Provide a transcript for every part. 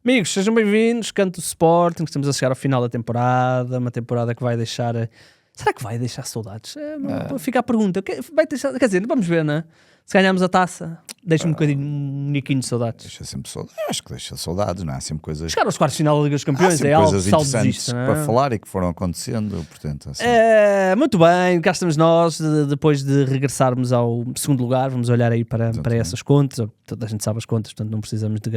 Amigos, sejam bem-vindos, Canto do Sporting, estamos a chegar ao final da temporada, uma temporada que vai deixar... Será que vai deixar saudades? Fica a pergunta, vai deixar... Quer dizer, vamos ver, né? Se ganharmos a taça, deixa um bocadinho, um niquinho de saudades. Deixa sempre saudades, acho que deixa saudades, não há sempre coisas... Chegar aos quartos de final da Liga dos Campeões é algo saudosista, não é? Para falar e que foram acontecendo, portanto... Assim. Muito bem, cá estamos nós, depois de regressarmos ao segundo lugar, vamos olhar aí para essas contas, toda a gente sabe as contas, portanto não precisamos de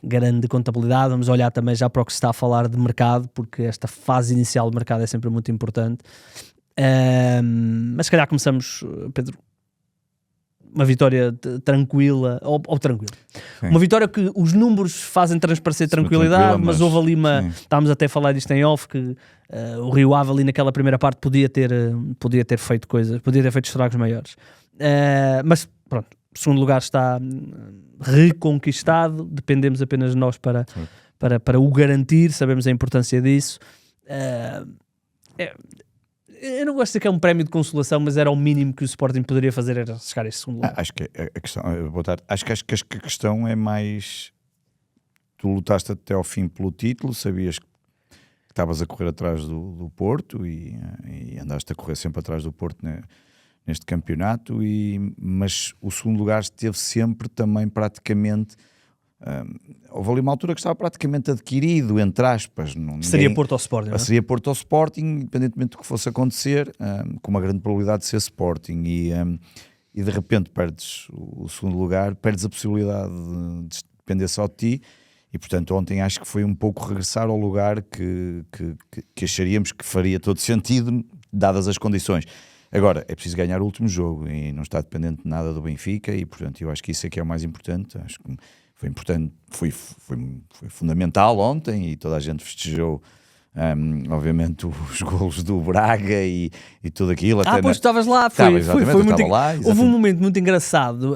grande contabilidade, vamos olhar também já para o que se está a falar de mercado, porque esta fase inicial de mercado é sempre muito importante. Mas se calhar começamos, Pedro, uma vitória tranquila, ou tranquila. Sim. Uma vitória que os números fazem transparecer tranquilidade, mas houve ali estávamos até a falar disto em off, que o Rio Ave ali naquela primeira parte podia ter feito coisas, podia ter feito estragos maiores. Mas pronto, o segundo lugar está reconquistado, dependemos apenas de nós para o garantir, sabemos a importância disso. Eu não gosto de dizer que é um prémio de consolação, mas era o mínimo que o Sporting poderia fazer, era chegar a este segundo lugar. Acho que a questão, acho que a questão é mais, tu lutaste até ao fim pelo título, sabias que estavas a correr atrás do Porto e andaste a correr sempre atrás do Porto neste campeonato, mas o segundo lugar esteve sempre também praticamente... houve ali uma altura que estava praticamente adquirido, entre aspas. Seria Porto ao Sporting, não é? Seria Porto ao Sporting, independentemente do que fosse acontecer, com uma grande probabilidade de ser Sporting. E de repente perdes o segundo lugar, perdes a possibilidade de depender só de ti. E portanto ontem acho que foi um pouco regressar ao lugar que acharíamos que faria todo sentido, dadas as condições. Agora, é preciso ganhar o último jogo e não está dependente de nada do Benfica e portanto eu acho que isso é que é o mais importante. Acho que foi importante, foi fundamental ontem e toda a gente festejou, obviamente, os golos do Braga e tudo aquilo. Pois tu estavas lá, foi muito lá. Houve um momento muito engraçado,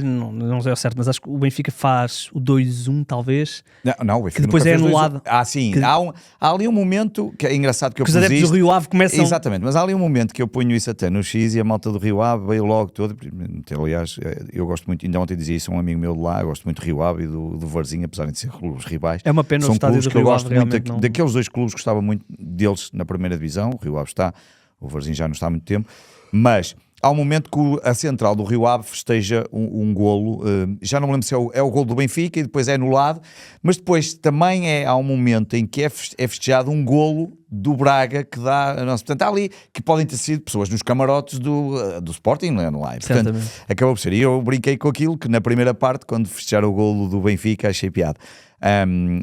não sei ao certo, mas acho que o Benfica faz o 2-1 talvez, não, o Benfica que depois é anulado. Sim, há ali um momento que é engraçado que eu pus isto. Os adeptos do Rio Ave começam... Exatamente, mas há ali um momento que eu ponho isso até no X e a malta do Rio Ave veio logo todo. Aliás, eu gosto muito, ainda ontem dizia isso a um amigo meu de lá, eu gosto muito do Rio Ave e do Varzinho, apesar de ser os rivais. É uma pena o estádio do Rio Ave realmente não... daqueles dois clubes, gostava muito deles na primeira divisão. O Rio Ave está, o Varzinho já não está há muito tempo, mas há um momento que a central do Rio Ave festeja um golo, já não me lembro se é o golo do Benfica e depois é anulado, mas depois também há um momento em que é festejado um golo do Braga que dá a nossa... Portanto, há ali que podem ter sido pessoas nos camarotes do Sporting, não é? Lá. Portanto, acabou por ser. E eu brinquei com aquilo que na primeira parte, quando festejaram o golo do Benfica, achei piada.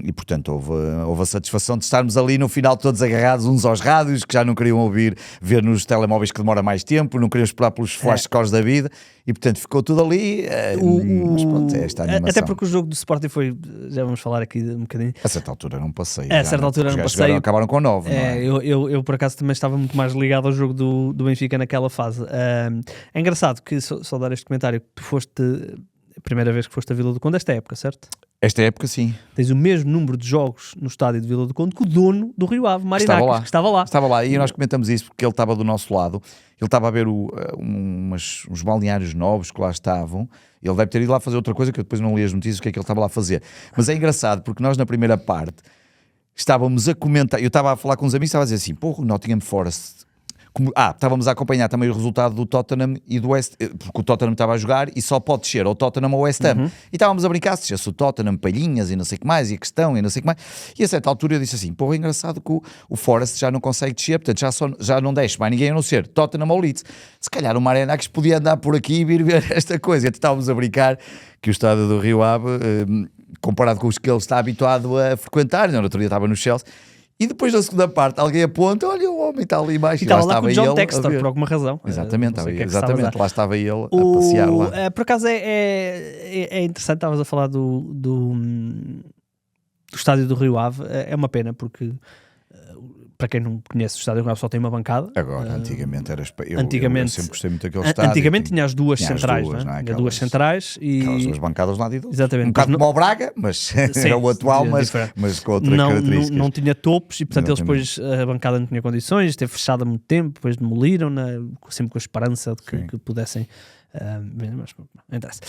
E portanto houve a satisfação de estarmos ali no final todos agarrados uns aos rádios, que já não queriam ver nos telemóveis que demora mais tempo, não queriam esperar pelos flash scores da vida e portanto ficou tudo ali. Mas pronto, é esta animação. Até porque o jogo do Sporting foi, já vamos falar aqui um bocadinho, a certa altura era um passeio. A certa altura era um passeio. Acabaram com 9. Eu por acaso também estava muito mais ligado ao jogo do Benfica naquela fase. É engraçado que, só dar este comentário, tu foste a primeira vez que foste a Vila do Conde esta época, certo? Esta época, sim. Tens o mesmo número de jogos no estádio de Vila do Conde que o dono do Rio Ave, Marinacos, que estava lá. Estava lá, e nós comentamos isso porque ele estava do nosso lado. Ele estava a ver uns balneários novos que lá estavam. Ele deve ter ido lá fazer outra coisa, que eu depois não li as notícias, o que é que ele estava lá a fazer. Mas é engraçado, porque nós na primeira parte estávamos a comentar, eu estava a falar com uns amigos, estava a dizer assim, o Nottingham Forest... estávamos a acompanhar também o resultado do Tottenham e do West, porque o Tottenham estava a jogar e só pode descer ao Tottenham ou West Ham. E estávamos a brincar, se o Tottenham, palhinhas e não sei o que mais, e a questão e não sei o que mais. E a certa altura eu disse assim, é engraçado que o Forest já não consegue descer, portanto já não deixa mais ninguém a não ser Tottenham ou Leeds. Se calhar o Marinacos podia andar por aqui e vir ver esta coisa. E estávamos a brincar que o estádio do Rio Ave, comparado com os que ele está habituado a frequentar, no outro dia estava no Chelsea. E depois na segunda parte alguém aponta, olha o homem está ali embaixo. E estava lá com o John Textor, por alguma razão. Exatamente, lá estava ele a passear lá. Por acaso é interessante, estavas a falar do estádio do Rio Ave, é uma pena porque... Para quem não conhece o estádio, só tem uma bancada. Agora, antigamente era... Eu sempre gostei muito daquele estádio. Antigamente tinha as duas centrais, tinha duas centrais e... Aquelas duas bancadas de lado e do outro. Exatamente. Um bocado como o Braga, mas era o atual, mas com outra característica. Não tinha topos e, portanto, eles depois, a bancada não tinha condições, esteve fechada há muito tempo, depois demoliram, sempre com a esperança de que pudessem... mas não interessa.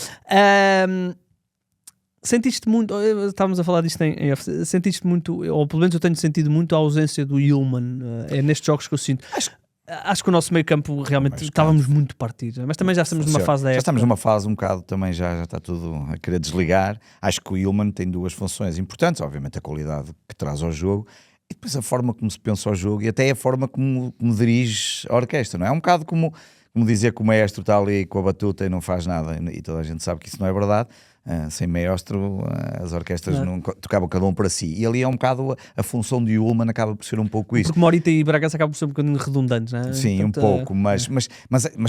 Sentiste muito, estávamos a falar disto em off, sentiste muito, ou pelo menos eu tenho sentido muito a ausência do Yulman, é nestes jogos que eu sinto. Acho que o nosso meio campo realmente estávamos muito partidos, mas também já estamos numa fase da época. Já estamos numa fase um bocado também, já está tudo a querer desligar. Acho que o Yulman tem duas funções importantes, obviamente a qualidade que traz ao jogo e depois a forma como se pensa ao jogo e até a forma como dirige a orquestra, não é? É um bocado como dizer que o maestro está ali com a batuta e não faz nada, e toda a gente sabe que isso não é verdade. Sem maestro as orquestras não tocavam cada um para si, e ali é um bocado a função de Yulman, acaba por ser um pouco isso, porque Morita e Bragança acabam por ser um bocadinho redundantes, não é? Sim, portanto, um pouco, mas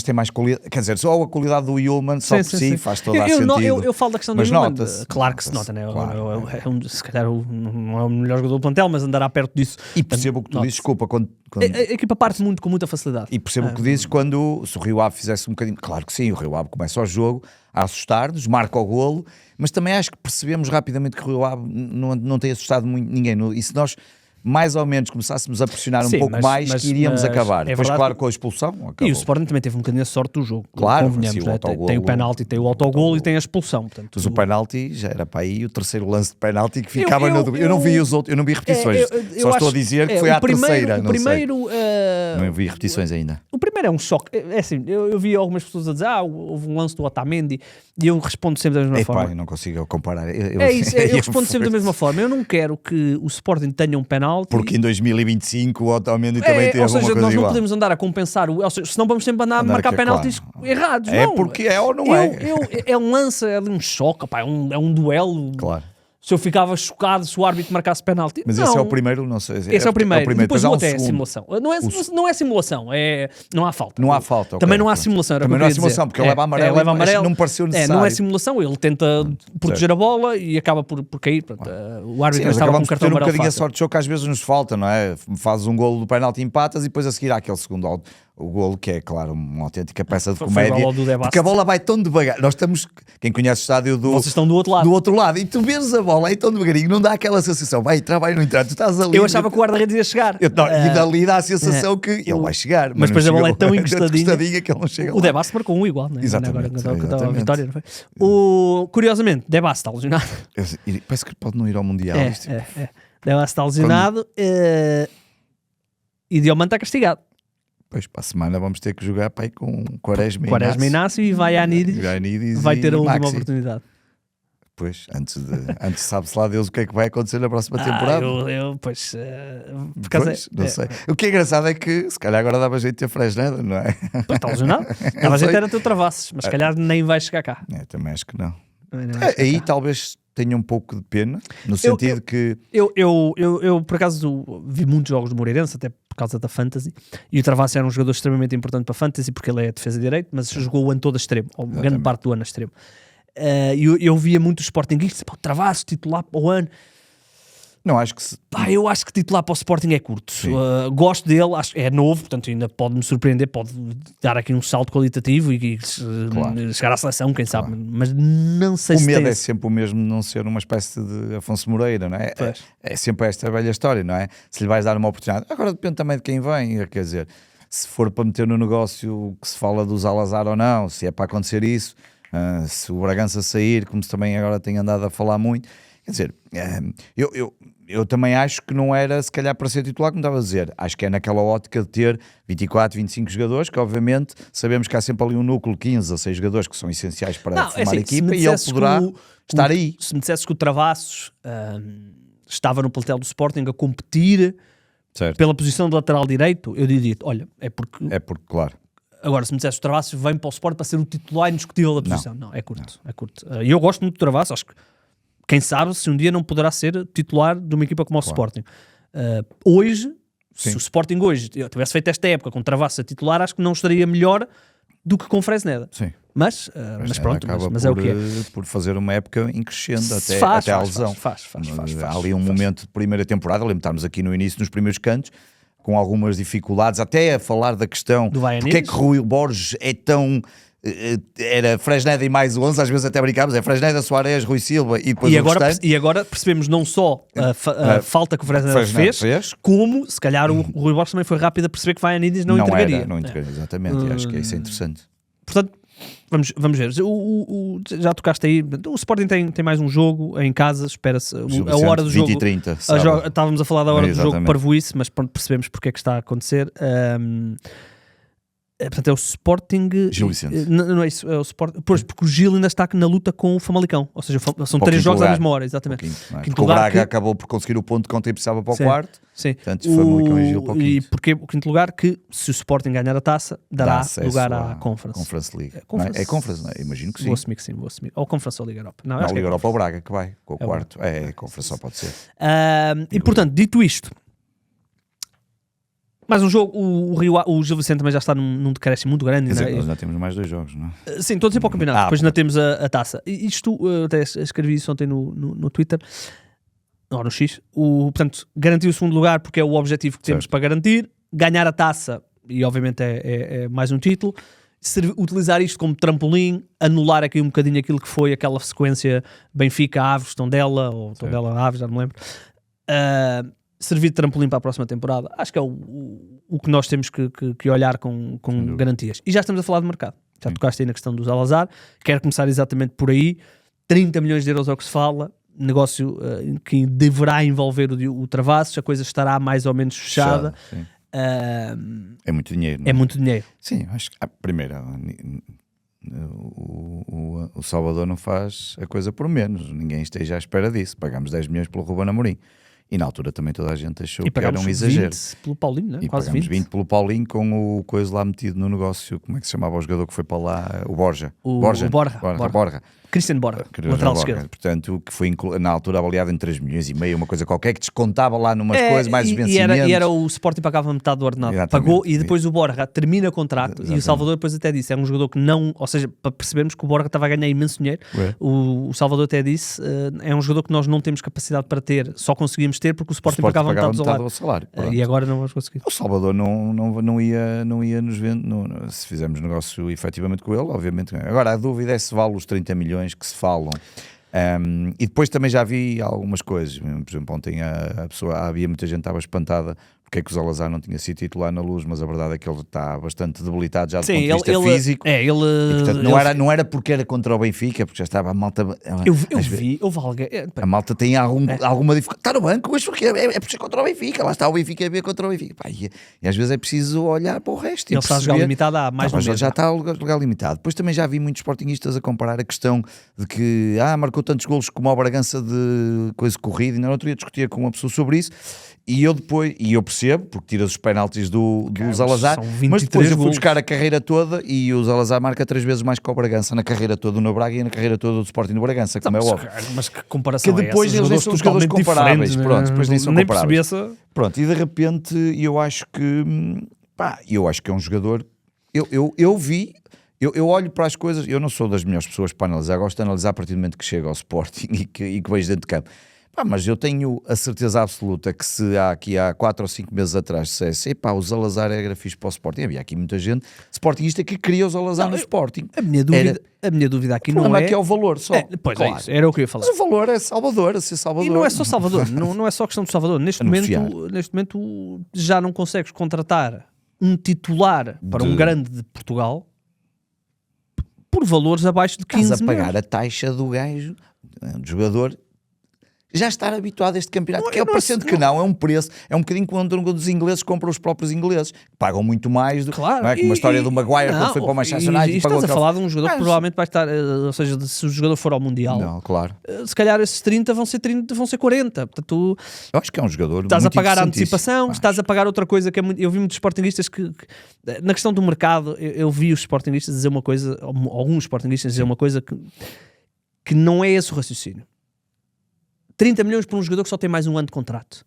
tem mais qualidade, quer dizer, só a qualidade do Yulman só por si faz toda a sentido. Eu falo da questão do Yulman, claro que se nota, né? Claro, se calhar não é o melhor jogador do plantel, mas andará perto disso. E percebo o que tu dizes, desculpa, quando a equipa parte com muita facilidade. E percebo o que dizes quando, se o Rio Ave fizesse um bocadinho, claro que sim, o Rio Ave começa o jogo a assustar-nos, marca o golo, mas também acho que percebemos rapidamente que o Rio Ave não tem assustado muito ninguém, e se nós mais ou menos começássemos a pressionar um pouco mais, que iríamos acabar. Depois, claro, com a expulsão acabou. E o Sporting também teve um bocadinho a sorte do jogo. Claro, convenhamos, né? Tem o penalti, tem o autogolo e tem a expulsão. Portanto, mas o penalti já era para aí o terceiro lance de penalti que ficava eu não vi os outros, eu não vi repetições. Só estou a dizer que foi à terceira. Não vi repetições ainda. O primeiro é um choque. É assim, eu vi algumas pessoas a dizer houve um lance do Otamendi e eu respondo sempre da mesma forma. Eu não consigo comparar. Eu respondo sempre da mesma forma. Eu não quero que o Sporting tenha um penalti. Porque em 2025 o Otamendi também teve alguma coisa igual. Nós não podemos andar a compensar, senão vamos sempre andar a marcar penaltis errados. É porque é ou não é? É um lance, é um choque, é um duelo. Claro. Se eu ficava chocado se o árbitro marcasse penalti. Mas esse é o primeiro, não sei. Esse é o primeiro. Depois o outro é simulação. Não é simulação, não há falta. Não há falta. Também não há simulação. Também não há simulação, porque ele leva amarelo, não pareceu necessário. Não é simulação, ele tenta proteger a bola e acaba por cair. O árbitro estava com um cartão amarelo. Um bocadinho a sorte de jogo que às vezes nos falta, não é? Fazes um golo do penalti, empatas e depois a seguir há aquele segundo o golo, que é, claro, uma autêntica peça de comédia, porque a bola vai tão devagar. Nós estamos, quem conhece o estádio vocês estão do outro lado, e tu vês a bola aí tão devagarinho, não dá aquela sensação, vai entrar, vai não entrar, tu estás ali. Eu achava que o guarda-redes ia chegar. E dali dá a sensação que ele vai chegar. Mas depois a bola é tão encostadinha que ele não chega lá. O Debast marcou um igual, não é? Exatamente. Agora, a vitória, não foi? Curiosamente, Debast está lesionado. Parece que pode não ir ao Mundial. Debast está lesionado e Diomande está castigado. Pois, para a semana vamos ter que jogar para aí com Quaresma Inácio e vai a Nidis, vai ter a última oportunidade. Pois, antes sabe-se lá Deus o que é que vai acontecer na próxima temporada. Não sei. O que é engraçado é que se calhar agora dava jeito de ter Fresneda, não é? Está lesionado? Dava jeito era ter Travassos, mas se calhar nem vai chegar cá. Também acho que não. Aí talvez tenha um pouco de pena, no sentido que... Eu por acaso vi muitos jogos do Moreirense, até por causa da Fantasy, e o Travassos era um jogador extremamente importante para a Fantasy, porque ele é defesa de direito, mas jogou o ano todo a extremo, ou grande parte do ano a extremo. Eu via muito os Sportingistas, o Travassos titular para o ano. Não, acho que eu acho que titular para o Sporting é curto. Gosto dele, acho que é novo, portanto ainda pode-me surpreender, pode dar aqui um salto qualitativo e chegar à seleção, quem sabe, mas não sei se o medo é sempre o mesmo de não ser uma espécie de Afonso Moreira, não é? É sempre esta velha história, não é? Se lhe vais dar uma oportunidade, agora depende também de quem vem, quer dizer, se for para meter no negócio que se fala do Zalazar ou não, se é para acontecer isso, se o Bragança sair, como se também agora tem andado a falar muito. Quer dizer, eu também acho que não era se calhar para ser titular, como estava a dizer. Acho que é naquela ótica de ter 24, 25 jogadores, que obviamente sabemos que há sempre ali um núcleo, 15 a 6 jogadores que são essenciais para formar a equipa, e ele poderá estar aí. Se me dissesse que o Travassos estava no plantel do Sporting a competir pela posição de lateral direito, eu diria, olha, é porque claro. Agora, se me dissesse o Travassos vem para o Sporting para ser o titular indiscutível da posição. Não, é curto. E eu gosto muito do Travassos, acho que quem sabe se um dia não poderá ser titular de uma equipa como o Sporting. Hoje, se o Sporting hoje tivesse feito esta época com Travassos a titular, acho que não estaria melhor do que com Fresneda. Sim. Mas pronto, mas é o que é. Por fazer uma época em crescendo até à lesão. Faz. Há ali um momento de primeira temporada, lembro-nos aqui no início, nos primeiros cantos, com algumas dificuldades, até a falar da questão porque é que Rui Borges é tão... Era Fresneda e mais 11, às vezes até brincámos, é Fresneda, Soares, Rui Silva e depois e agora percebemos não só a falta que o Fresneda fez, como se calhar o Rui Borges também foi rápido a perceber que Vaianidis não entregaria. Não entregaria, exatamente, e acho que isso é interessante. Portanto, Vamos ver. Já tocaste aí. O Sporting tem mais um jogo em casa. Espera-se a hora do jogo. 20 e 30. Estávamos a falar da hora do jogo parvoíce, mas pronto, percebemos porque é que está a acontecer. Portanto, é o Sporting. Gil Vicente. Não é isso, é o Sporting. Pois, porque o Gil ainda está na luta com o Famalicão. Ou seja, são 3 jogos à mesma hora, exatamente. Quinto lugar, o Braga acabou por conseguir o ponto que ontem precisava para o quarto. Sim. Portanto, Famalicão e Gil para o quinto. E porque o quinto lugar, que se o Sporting ganhar a taça, dará lugar à Conference League. É Conference, não é? Imagino que sim. Vou assumir que sim. Ou Conference ou Liga Europa. Não, Liga Europa ou Braga que vai com o quarto. É, Conference só pode ser. E portanto, dito isto, mais um jogo, o Gil Vicente também já está num decréscimo muito grande. Quer dizer, nós já temos mais 2 jogos, não é? Sim, todos ir para o campeonato. Depois ainda temos a taça. Isto, até escrevi isso ontem no Twitter, ou no X. Portanto, garantir o segundo lugar porque é o objetivo que temos para garantir. Ganhar a taça, e obviamente é mais um título. Utilizar isto como trampolim, anular aqui um bocadinho aquilo que foi aquela sequência Benfica-Aves, Tondela, ou Tondela-Aves, já não me lembro. Servir de trampolim para a próxima temporada. Acho que é o que nós temos que olhar com garantias. E já estamos a falar de mercado. Já tocaste aí na questão do Salazar. Quero começar exatamente por aí. 30 milhões de euros é o que se fala. Negócio que deverá envolver o Travassos. A coisa estará mais ou menos fechada. É muito dinheiro. É muito dinheiro. Sim, acho que primeiro o Salvador não faz a coisa por menos. Ninguém esteja à espera disso. Pagámos 10 milhões pelo Ruben Amorim. E na altura também toda a gente achou que era um exagero. 20 pelo Paulinho, né? E Quase pagámos 20 pelo Paulinho com o coisa lá metido no negócio. Como é que se chamava o jogador que foi para lá? O Borja. Borja. Cristian Borja, lateral esquerdo. Portanto, que foi na altura avaliado em 3 milhões e meio, uma coisa qualquer, que descontava lá numas coisas, mais os vencimentos. E era o Sporting pagava metade do ordenado. Exatamente. Pagou e depois o Borja termina o contrato. Exatamente. E o Salvador depois até disse, é um jogador que não, ou seja, para percebermos que o Borja estava a ganhar imenso dinheiro, o Salvador até disse, é um jogador que nós não temos capacidade para ter, só conseguimos ter porque o Sporting pagava metade do salário. E agora não vamos conseguir. O Salvador não ia nos vender, se fizermos negócio efetivamente com ele, obviamente. Agora a dúvida é se vale os 30 milhões que se falam. E depois também já vi algumas coisas. Por exemplo, ontem havia muita gente que estava espantada porque é que o Salazar não tinha sido titular na Luz, mas a verdade é que ele está bastante debilitado já do ponto de vista físico. E, portanto, não era porque era contra o Benfica, porque já estava a malta. A malta tem alguma dificuldade. Está no banco, mas porque é por ser contra o Benfica. Lá está o Benfica a ver contra o Benfica. E às vezes é preciso olhar para o resto. Ele está a jogar limitado há mais de um mês. Já está a jogar limitado. Depois também já vi muitos sportinguistas a comparar a questão de que marcou tantos golos como o Bragança de coisa corrida. E não outro dia discutia com uma pessoa sobre isso. E eu percebo, porque tiras os penaltis do Salazar, mas depois eu fui buscar a carreira toda e o Salazar marca 3 vezes mais que o Bragança na carreira toda no Braga e na carreira toda do Sporting no Bragança, como é óbvio. Mas que comparação que depois eles nem são jogadores comparáveis, pronto, depois nem são comparáveis. Pronto, e de repente eu acho que é um jogador, eu olho para as coisas, eu não sou das melhores pessoas para analisar, gosto de analisar a partir do momento que chego ao Sporting e que vejo dentro de campo. Mas eu tenho a certeza absoluta que se há 4 ou 5 meses atrás dissesse, o Salazar era fixe para o Sporting, havia aqui muita gente sportinguista que queria o Salazar no Sporting. A minha dúvida aqui não é... que é o valor só. Pois claro. É isso, era o que eu ia falar. Mas o valor é Salvador, a ser Salvador. E não é só Salvador, não é só questão de Salvador. Neste momento já não consegues contratar um titular para um grande de Portugal por valores abaixo de 15 milhões. Estás a pagar a taxa do gajo, do jogador... já estar habituado a este campeonato, que é parecendo que não, é um preço, é um bocadinho quando os ingleses compram os próprios ingleses, pagam muito mais, claro, não é? Como a história do Maguire quando foi para o Manchester United. E estás a falar de um jogador que provavelmente vai estar, ou seja, se o jogador for ao Mundial, não, claro. Se calhar esses 30 vão ser 40, portanto eu acho que é um jogador estás a pagar a antecipação, estás a pagar outra coisa que é muito, eu vi muitos sportinguistas que na questão do mercado, eu vi os sportinguistas dizer uma coisa, alguns sportinguistas dizer uma coisa que não é esse o raciocínio. 30 milhões por um jogador que só tem mais um ano de contrato.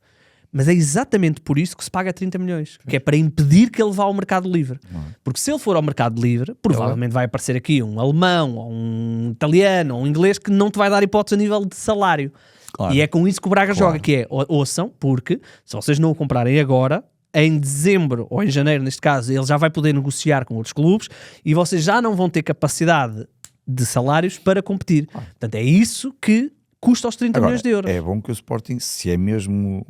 Mas é exatamente por isso que se paga 30 milhões. Que é para impedir que ele vá ao mercado livre. Porque se ele for ao mercado livre, provavelmente vai aparecer aqui um alemão, ou um italiano, ou um inglês que não te vai dar hipótese a nível de salário. Claro. E é com isso que o Braga joga, que é, ouçam, porque se vocês não o comprarem agora, em dezembro, ou em janeiro neste caso, ele já vai poder negociar com outros clubes e vocês já não vão ter capacidade de salários para competir. Portanto, é isso que custa aos 30 milhões de euros. É bom que o Sporting, se é mesmo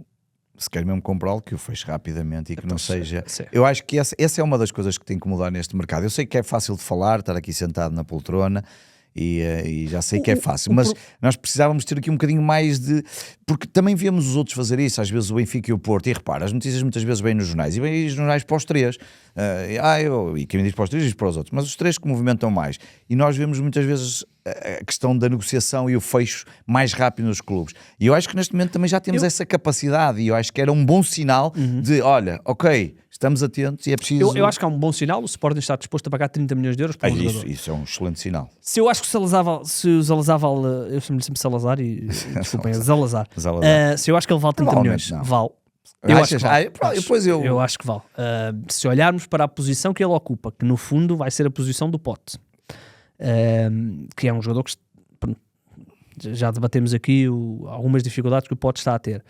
se quer mesmo comprá-lo, que o feche rapidamente e que não seja... Sim. Eu acho que essa é uma das coisas que tem que mudar neste mercado. Eu sei que é fácil de falar, estar aqui sentado na poltrona, e já sei que é fácil, mas nós precisávamos ter aqui um bocadinho mais de... Porque também vemos os outros fazer isso, às vezes o Benfica e o Porto, e repara, as notícias muitas vezes vêm nos jornais, e vêm nos jornais para os três, e quem me diz para os três diz para os outros, mas os três que movimentam mais, e nós vemos muitas vezes a questão da negociação e o fecho mais rápido nos clubes, e eu acho que neste momento também já temos essa capacidade, e eu acho que era um bom sinal de, olha, ok, estamos atentos e é preciso... Eu acho que há um bom sinal, o Sporting está disposto a pagar 30 milhões de euros por um jogador. Isso é um excelente sinal. Se eu acho que o Salazar vale, eu chamo-lhe sempre Salazar e desculpem, é Zalazar. Salazar. Se eu acho que ele vale 30 milhões, não. vale. Eu acho que vale. Se olharmos para a posição que ele ocupa, que no fundo vai ser a posição do Pote, que é um jogador que já debatemos aqui algumas dificuldades que o Pote está a ter.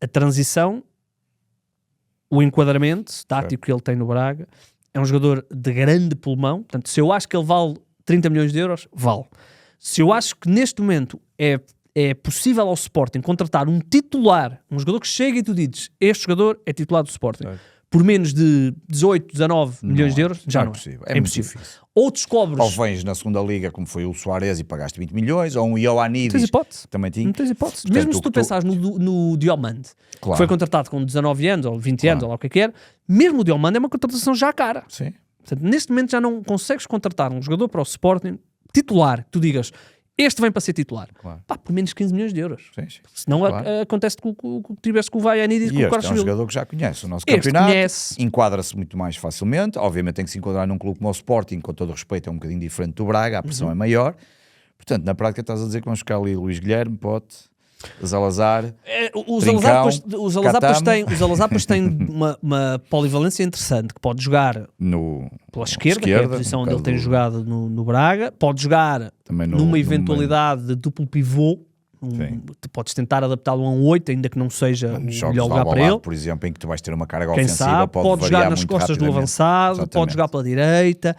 A transição, o enquadramento tático que ele tem no Braga, é um jogador de grande pulmão. Portanto, se eu acho que ele vale 30 milhões de euros, vale. Se eu acho que neste momento é possível ao Sporting contratar um titular, um jogador que chega e tu dizes, este jogador é titular do Sporting, por menos de 18, 19 milhões de euros, já não é possível. É impossível. Ou descobres... Ou vens na segunda liga, como foi o Suárez, e pagaste 20 milhões, ou um Ioannidis. Não tens hipótese. Também tinha. Não tens hipótese. Portanto, mesmo se tu pensares no Diomande, que foi contratado com 19 anos, ou 20 anos, ou lá o que é, mesmo o Diomande é uma contratação já cara. Sim. Portanto, neste momento já não consegues contratar um jogador para o Sporting titular, que tu digas, este vem para ser titular, por menos 15 milhões de euros. Sim. Senão acontece que tiveste com o Ioannidis e com o Carlos. É um jogador que já conhece o nosso campeonato, enquadra-se muito mais facilmente, obviamente tem que se enquadrar num clube como o Sporting, com todo o respeito, é um bocadinho diferente do Braga, a pressão é maior, portanto na prática estás a dizer que vamos ficar ali Luís Guilherme, Pote, Zalazar, o Zalazar depois tem uma polivalência interessante, que pode jogar pela esquerda, que é a posição onde ele tem jogado no Braga, pode jogar numa eventualidade de duplo pivô, tu podes tentar adaptá-lo a um 8, ainda que não seja o melhor lugar para ele. Por exemplo, em que tu vais ter uma carga Quem ofensiva, sabe, pode jogar nas costas do avançado, pode jogar pela direita.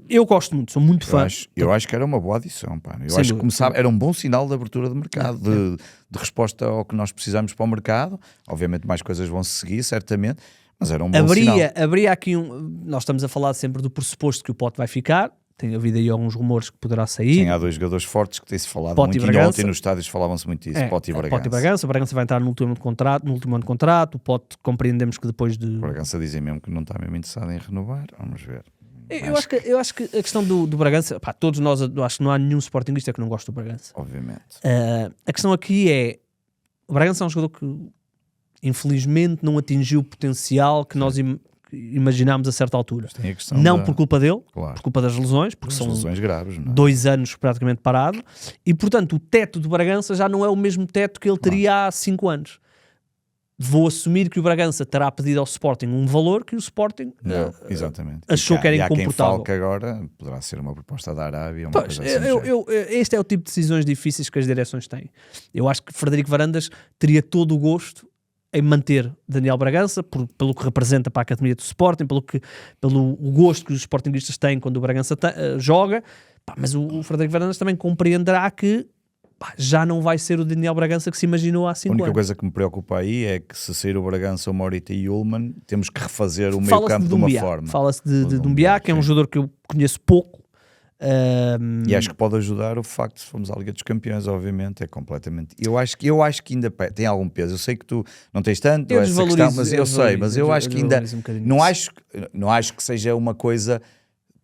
Eu gosto muito, sou muito fã. Eu acho que era uma boa adição, pá. Eu acho que era um bom sinal de abertura de mercado, de resposta ao que nós precisamos para o mercado. Obviamente mais coisas vão se seguir, certamente, mas era um bom sinal. Haveria aqui nós estamos a falar sempre do pressuposto que o Pote vai ficar. Tem havido aí alguns rumores que poderá sair. Sim, há dois jogadores fortes que têm-se falado Pote muito, e ontem nos estádios falavam-se muito disso, Pote e Bragança. Pote e Bragança. O Bragança vai entrar no último ano de contrato, o Pote compreendemos que depois de... O Bragança dizem mesmo que não está mesmo interessado em renovar, vamos ver. Eu acho que a questão do Bragança, todos nós, eu acho que não há nenhum sportinguista que não goste do Bragança. Obviamente. A questão aqui é, o Bragança é um jogador que infelizmente não atingiu o potencial que nós imaginámos a certa altura. Não por culpa dele, por culpa das lesões, porque são lesões graves, não é? 2 anos praticamente parado, e portanto o teto do Bragança já não é o mesmo teto que ele teria há 5 anos. Vou assumir que o Bragança terá pedido ao Sporting um valor que o Sporting achou que era incomportável. Quem fala que agora poderá ser uma proposta da Arábia, uma coisa assim. Este é o tipo de decisões difíceis que as direções têm. Eu acho que Frederico Varandas teria todo o gosto em manter Daniel Bragança, pelo que representa para a Academia do Sporting, pelo gosto que os sportinguistas têm quando o Bragança joga, mas o Frederico Varandas também compreenderá que já não vai ser o Daniel Bragança que se imaginou há 5 anos. A única coisa que me preocupa aí é que se sair o Bragança, o Morita e o Ullmann, temos que refazer o meio campo de uma forma. Fala-se de Doumbia, que é um jogador que eu conheço pouco. E acho que pode ajudar o facto de se formos à Liga dos Campeões, obviamente, é completamente... Eu acho que ainda tem algum peso. Eu sei que tu não tens tanto essa questão, mas eu acho que ainda... Não acho que seja uma coisa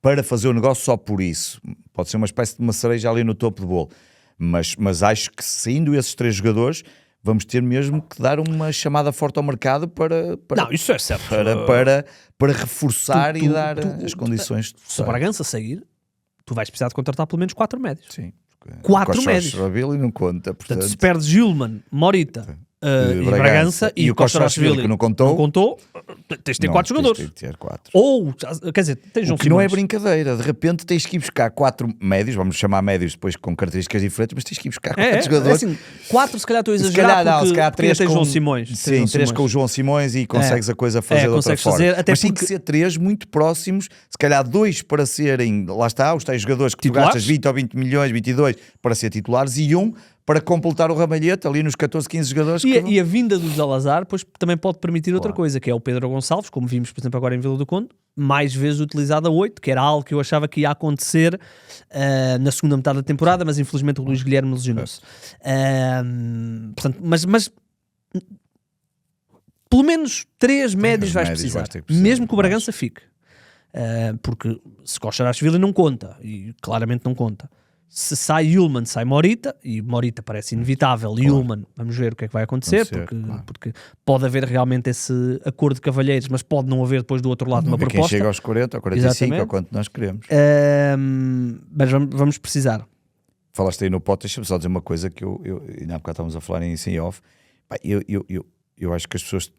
para fazer o negócio só por isso. Pode ser uma espécie de uma cereja ali no topo do bolo. Mas acho que saindo esses 3 jogadores vamos ter mesmo que dar uma chamada forte ao mercado para não, isso é certo. para reforçar e dar as condições. Se o Bragança sair, tu vais precisar de contratar pelo menos 4 médios. Sim. 4 médios. E não conta. Portanto, se perdes Gilman, Morita e Bragança e o Kostrashvili que não contou, tens de ter 4 jogadores. Tens de ter 4. Ou, quer dizer, tens João Simões. Não é brincadeira, de repente tens que ir buscar 4 médios, vamos chamar médios depois com características diferentes, mas tens que ir buscar 4 jogadores. É assim, 4 se calhar estou a exagerar, se calhar 3 com João Simões. Sim, 3 com o João Simões e consegues a coisa fazer de outra forma. Mas tem que ser 3 muito próximos, se calhar 2 para serem, lá está, os tais jogadores que tu gastas 20 ou 20 milhões, 22 para ser titulares, e 1 para completar o ramalhete ali nos 14, 15 jogadores. E a vinda do Zalazar pois, também pode permitir outra coisa, que é o Pedro Gonçalves, como vimos, por exemplo, agora em Vila do Conde, mais vezes utilizado a 8, que era algo que eu achava que ia acontecer na segunda metade da temporada, mas infelizmente o Luís Guilherme lesionou-se. Portanto, mas pelo menos 3 médios vais precisar, mesmo que o Bragança fique. Porque se Košarashvili não conta, e claramente não conta. Se sai Yulman, sai Morita, e Morita parece inevitável, e Yulman, vamos ver o que é que vai acontecer, porque pode haver realmente esse acordo de cavalheiros, mas pode não haver depois do outro lado uma proposta. Quem chega aos 40 ou 45, ou quanto nós queremos. Mas vamos precisar. Falaste aí no pote, deixa-me só dizer uma coisa que eu ainda há bocado estávamos a falar em off. Eu acho que as pessoas,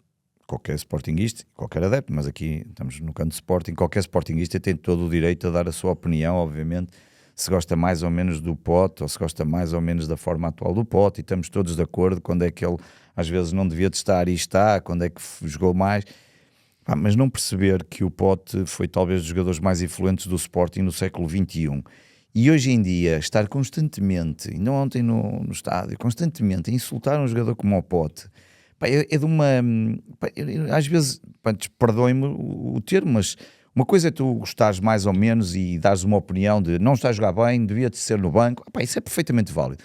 qualquer sportinguista, qualquer adepto, mas aqui estamos no canto de Sporting, qualquer sportinguista tem todo o direito a dar a sua opinião, obviamente, se gosta mais ou menos do Pote, ou se gosta mais ou menos da forma atual do Pote, e estamos todos de acordo quando é que ele às vezes não devia de estar e está, quando é que jogou mais. Mas não perceber que o Pote foi talvez dos jogadores mais influentes do Sporting no século XXI. E hoje em dia, estar constantemente, ainda ontem no estádio, constantemente a insultar um jogador como o Pote, é de uma... às vezes, perdoem-me o termo, mas uma coisa é tu gostares mais ou menos e dares uma opinião de não está a jogar bem, devia-te ser no banco. Isso é perfeitamente válido.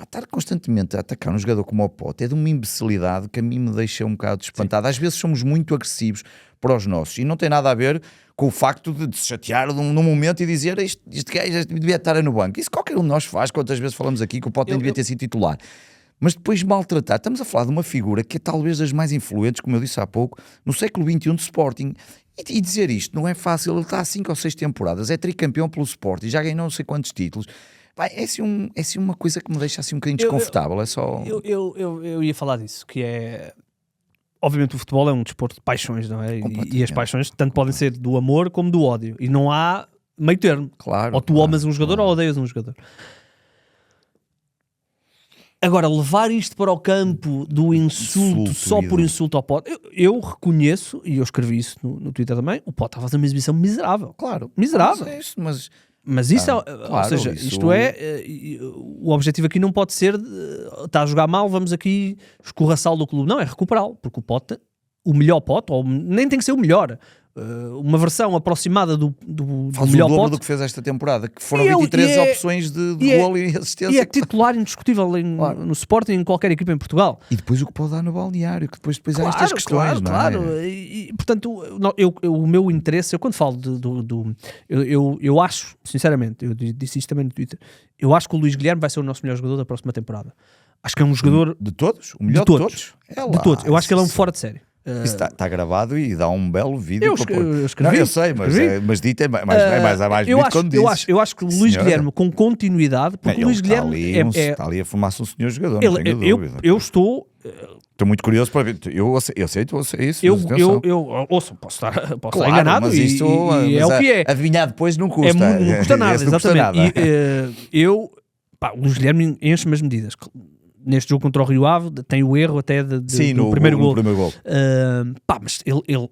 Estar constantemente a atacar um jogador como o Pote é de uma imbecilidade que a mim me deixa um bocado espantado. Às vezes somos muito agressivos para os nossos e não tem nada a ver com o facto de se chatear num momento e dizer este gajo devia estar no banco. Isso qualquer um de nós faz, quantas vezes falamos aqui que o Pote nem devia ter sido titular. Mas depois maltratar, estamos a falar de uma figura que é talvez das mais influentes, como eu disse há pouco, no século XXI de Sporting. E dizer isto não é fácil, ele está há 5 ou 6 temporadas, é tricampeão pelo Sporting, já ganhou não sei quantos títulos. É assim uma coisa que me deixa assim um bocadinho desconfortável. Eu ia falar disso, que é... Obviamente o futebol é um desporto de paixões, não é? E as paixões tanto podem ser do amor como do ódio. E não há meio termo. Claro, ou tu amas um jogador ou odeias um jogador. Agora, levar isto para o campo do insulto só por insulto ao Pote, eu reconheço, e eu escrevi isso no Twitter também, o Pote está a fazer uma exibição miserável. Claro. Miserável. Mas isso ou seja, isto é, o objetivo aqui não pode ser, está a jogar mal, vamos aqui escorraçá-lo do clube. Não, é recuperá-lo, porque o Pote, o melhor Pote, ou nem tem que ser o melhor, uma versão aproximada do melhor o dobro Pote do que fez esta temporada, que foram 23 opções de golo e assistência. E é titular indiscutível no Sporting, em qualquer equipa em Portugal. E depois o que pode dar no balneário, que depois há estas questões, não é? Claro. E, portanto, o meu interesse, eu quando falo eu acho, sinceramente, eu disse isto também no Twitter, eu acho que o Luís Guilherme vai ser o nosso melhor jogador da próxima temporada. Acho que é um jogador... De todos? O melhor de todos? De todos. Eu acho que ele é um fora de série. Isso está gravado e dá um belo vídeo. Eu escrevi. Não, eu sei, mas dito é mais bonito quando diz. Eu acho que o Luís Guilherme, com continuidade, porque o Luís Guilherme está ali a formar-se um senhor jogador, não tenho dúvida. Eu estou muito curioso para ver. Eu aceito isso. Eu ouço, posso estar enganado, mas isto, e é o que é. Adivinhar depois não custa. Não custa nada, exatamente. O Luís Guilherme enche-me as medidas. Neste jogo contra o Rio Ave tem o erro até do primeiro gol. Mas ele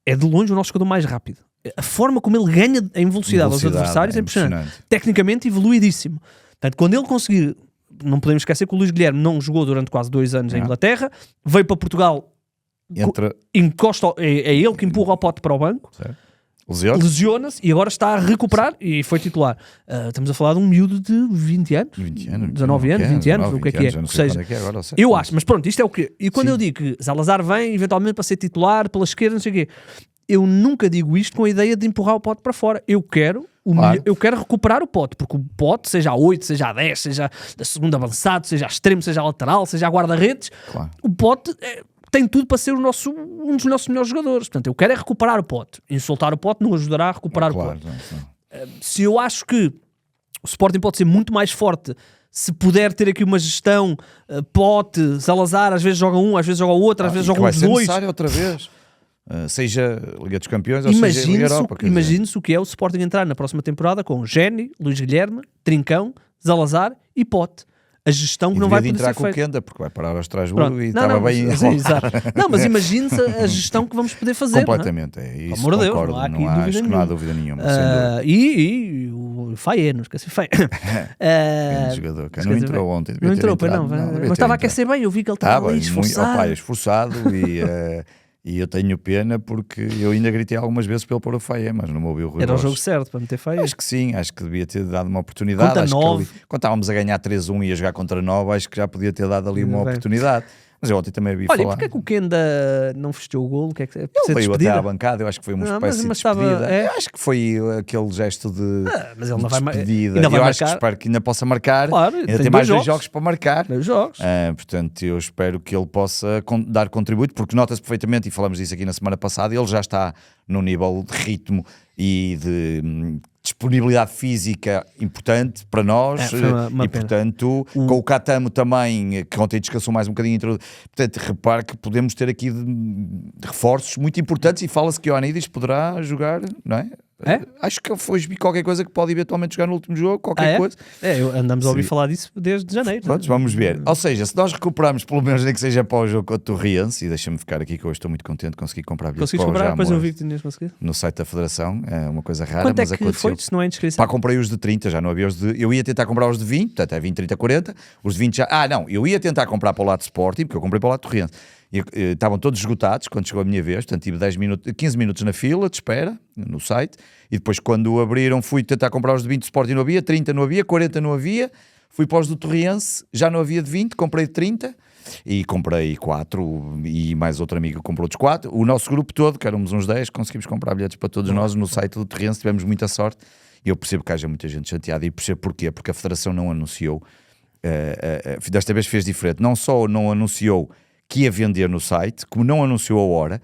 é de longe o nosso jogador mais rápido. A forma como ele ganha em velocidade aos adversários é impressionante. Tecnicamente evoluidíssimo. Portanto, quando ele conseguir, não podemos esquecer que o Luís Guilherme não jogou durante quase 2 anos em Inglaterra, veio para Portugal, encosta, é ele que empurra o Pote para o banco. Certo. Lesiona-se e agora está a recuperar e foi titular. Estamos a falar de um miúdo de 20 anos, 19 anos, 20 anos, o que é que é? Ou seja, eu acho, mas pronto, isto é o quê? E quando eu digo que Zalazar vem eventualmente para ser titular pela esquerda, não sei o quê, eu nunca digo isto com a ideia de empurrar o Pote para fora. Eu quero recuperar o Pote, porque o Pote, seja a 8, seja a 10, seja a segundo avançado, seja a extremo, seja a lateral, seja a guarda-redes, o Pote tem tudo para ser um dos nossos melhores jogadores. Portanto, eu quero é recuperar o Pote. Insultar o Pote não ajudará a recuperar o Pote. Se eu acho que o Sporting pode ser muito mais forte se puder ter aqui uma gestão Pote, Zalazar, às vezes joga um, às vezes joga o outro, às vezes joga os dois. Vai ser necessário outra vez. Seja Liga dos Campeões ou seja Liga Europa. Imagine-se o que é o Sporting entrar na próxima temporada com Géni, Luís Guilherme, Trincão, Zalazar e Pote. A gestão que não vai poder ser feita. Entrar com o Kenda, porque vai parar ao Estrasburgo e estava bem exato. Não, mas imagine-se a gestão que vamos poder fazer. Completamente, é isso. Amor de Deus, não há dúvida nenhuma. E o Faye, não esqueci o Faye. Grande jogador, que não entrou ontem. Não entrou, não, mas estava a aquecer bem, eu vi que ele estava ali esforçado e eu tenho pena porque eu ainda gritei algumas vezes pelo pôr o Faye, mas não me ouviu o Rui Era Borges. o jogo certo para meter Faye. Acho que sim, acho que devia ter dado uma oportunidade. Contra acho 9. Que quando estávamos a ganhar 3-1 e a jogar contra 9, acho que já podia ter dado ali uma oportunidade. Mas eu ontem também vi falar. Olha, porque é que o Kenda não festejou o golo? Que é que, ele veio até à bancada, eu acho que foi uma espécie de despedida. Eu acho que foi aquele gesto de mas ele não vai despedida. Ainda vai eu marcar. acho que espero que ainda possa marcar. Claro, ainda tem mais 2 jogos para marcar. 2 jogos. Portanto, eu espero que ele possa dar contributo, porque nota-se perfeitamente, e falamos disso aqui na semana passada, ele já está num nível de ritmo e de disponibilidade física importante para nós, e portanto com o Catamo também, que ontem descansou mais um bocadinho, portanto repare que podemos ter aqui de reforços muito importantes, e fala-se que o Ioannidis poderá jogar, não é? Acho que vi qualquer coisa que pode eventualmente jogar no último jogo, qualquer coisa. Andamos a ouvir falar disso desde janeiro. Pronto, vamos ver. Ou seja, se nós recuperarmos, pelo menos nem que seja para o jogo contra o Torriense, e deixa-me ficar aqui que hoje estou muito contente de conseguir comprar bilhetes para o comprar, depois eu vi que tinhas conseguido. No site da Federação, é uma coisa rara. Quanto mas é que aconteceu. foi, se não é inscrição? Pá, comprei os de 30, já não havia os de... Eu ia tentar comprar os de 20, portanto é 20, 30, 40. Os de 20 já... não, eu ia tentar comprar para o lado Sporting, porque eu comprei para o lado Torriense. Estavam todos esgotados quando chegou a minha vez, portanto tive 15 minutos na fila de espera no site, e depois quando abriram fui tentar comprar os de 20 de Sporting, não havia, 30 não havia, 40 não havia, fui para os do Torriense, já não havia de 20, comprei de 30 e comprei 4, e mais outro amigo comprou dos 4. O nosso grupo todo, que éramos uns 10, conseguimos comprar bilhetes para todos nós no site do Torriense, tivemos muita sorte, e eu percebo que haja muita gente chateada, e percebo porquê, porque a Federação não anunciou, desta vez fez diferente, não só não anunciou que ia vender no site, como não anunciou a hora.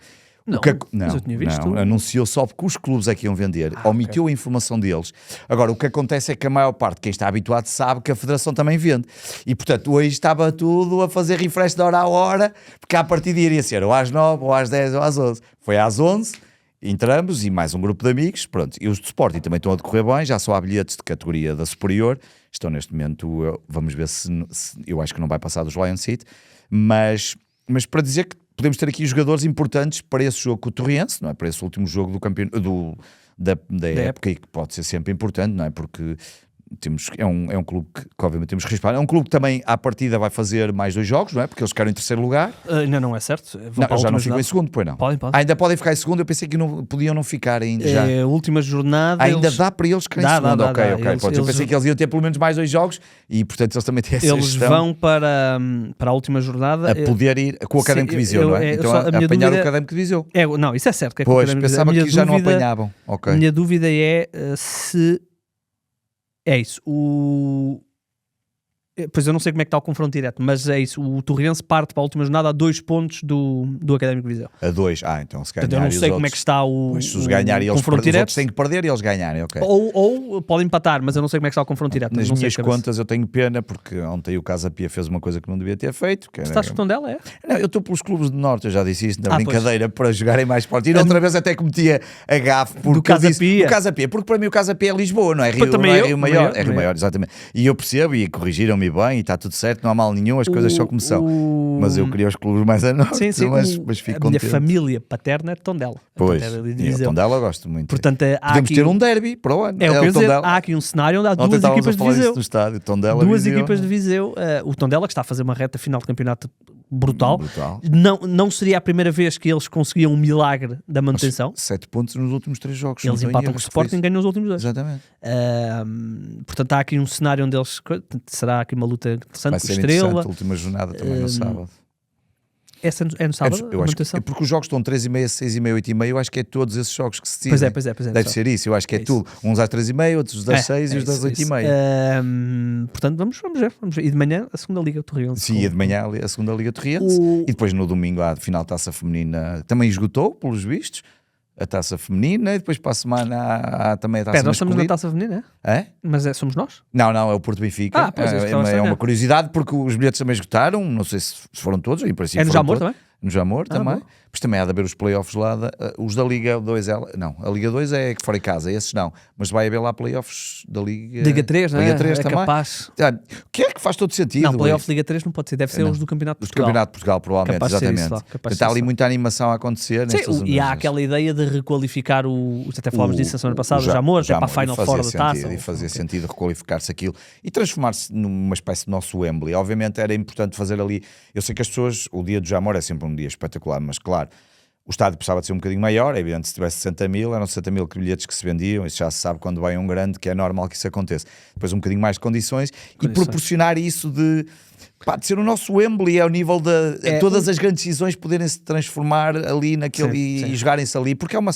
Mas eu tinha visto. Não, anunciou só porque os clubes é que iam vender, omitiu a informação deles. Agora, o que acontece é que a maior parte de quem está habituado sabe que a Federação também vende. E, portanto, hoje estava tudo a fazer refresh de hora a hora, porque à partida iria ser ou às 9, ou às 10, ou às 11. Foi às 11, entramos, e mais um grupo de amigos, pronto. E os de Sporting também estão a decorrer bem, já só há bilhetes de categoria da superior. Estão neste momento, vamos ver se eu acho que não vai passar dos Lion City, mas para dizer que podemos ter aqui jogadores importantes para esse jogo com o Torriense, não é? Para esse último jogo do campeonato da época, e que pode ser sempre importante, não é? Porque é um clube que obviamente temos que respeitar. É um clube que também à partida vai fazer mais 2 jogos, não é? Porque eles querem em terceiro lugar. Ainda não é certo? Já não ficam em segundo, pois não? Podem. Ainda podem ficar em segundo, eu pensei que podiam não ficar ainda já. A última jornada... Ainda dá para eles ficarem em segundo, ok. Eu pensei que eles iam ter pelo menos mais 2 jogos, e portanto eles também têm essa gestão. Eles vão para a última jornada... A poder ir com o Académico de Viseu, não é? Então apanhar o Académico de Viseu. Não, isso é certo. Que é pois, pensava que já não apanhavam. A minha dúvida é se... É isso, pois eu não sei como é que está o confronto direto, mas é isso, o Torriense parte para a última jornada a 2 pontos do Académico de Viseu. A 2, então se ganhar. Portanto, eu não sei como é que está o ganhar, confronto direto. Os outros têm que perder e eles ganharem, ok. Ou podem empatar, mas eu não sei como é que está o confronto direto. Nas minhas contas eu tenho pena, porque ontem o Casa Pia fez uma coisa que não devia ter feito. Estás com dela, é? Não, eu estou pelos clubes do Norte, eu já disse isto na brincadeira, para jogarem mais forte. E outra vez até cometia a gafe do Casa Pia. O Casa Pia, porque para mim o Casa Pia é Lisboa, não é Rio, não é Rio Maior. É Rio Maior, exatamente. E eu percebo, e corrigiram-me bem, e está tudo certo, não há mal nenhum, as coisas só como são. Mas eu queria os clubes mais a norte, sim, mas fico contente. A minha família paterna é de Tondela. Pois, e o Tondela eu gosto muito. Portanto, podemos ter um derby para o ano. É o que eu dizer, há aqui um cenário onde há duas equipas de Viseu. Duas equipas de Viseu. O Tondela, que está a fazer uma reta final de campeonato brutal. Não seria a primeira vez que eles conseguiam um milagre da manutenção. 7 pontos nos últimos 3 jogos. Eles empatam com o Sporting e ganham os últimos 2. Exatamente. Portanto, há aqui um cenário onde eles... Será aqui uma luta interessante com o Estrela. Interessante, a última jornada também no sábado. É no sábado? Eu acho que é porque os jogos estão 3h30, 6h30, 8h30. Eu acho que é todos esses jogos que se decidem. Pois é. Deve ser isso. Eu acho que é tudo. Uns às 3h30, outros às 6 e os das 8h30. Portanto, vamos ver. E de manhã a segunda Liga Torriense. Sim, e de manhã a segunda Liga Torriense. E depois no domingo a final Taça Feminina também esgotou, pelos vistos. A Taça Feminina, e depois para a semana há também a Taça Masculina. Nós estamos na Taça Feminina, é? Mas somos nós? Não, é o Porto Benfica. Pois é uma curiosidade, porque os bilhetes também esgotaram, não sei se foram todos, em princípio. É no Jamor também? no Jamor também. Bom. Mas também há de haver os playoffs lá, os da Liga 2, não, a Liga 2 é que fora em casa, esses não, mas vai haver lá playoffs da Liga 3, não é? Liga 3 é também. Capaz. O que é que faz todo sentido? Não, playoff Liga 3 não pode ser, deve ser os do Campeonato de Os do Portugal. Campeonato de Portugal, provavelmente, Capaz de ser exatamente. isso lá, capaz de Está ser ali isso lá. muita animação a acontecer nestas Sim, e há aquela ideia de requalificar até falámos disso na semana passada, o Jamor, até para a Final Four da Taça. E fazia sentido requalificar-se aquilo e transformar-se numa espécie de nosso Wembley. Obviamente era importante fazer ali, eu sei que as pessoas, o dia do Jamor é sempre um dia espetacular, mas claro, o estádio precisava de ser um bocadinho maior, é evidente, se tivesse 60 mil, eram 60 mil bilhetes que se vendiam, isso já se sabe quando vai um grande, que é normal que isso aconteça. Depois um bocadinho mais de condições. E proporcionar isso de ser o nosso Wembley ao nível de todas as grandes decisões poderem se transformar ali naquele e jogarem-se ali, porque é uma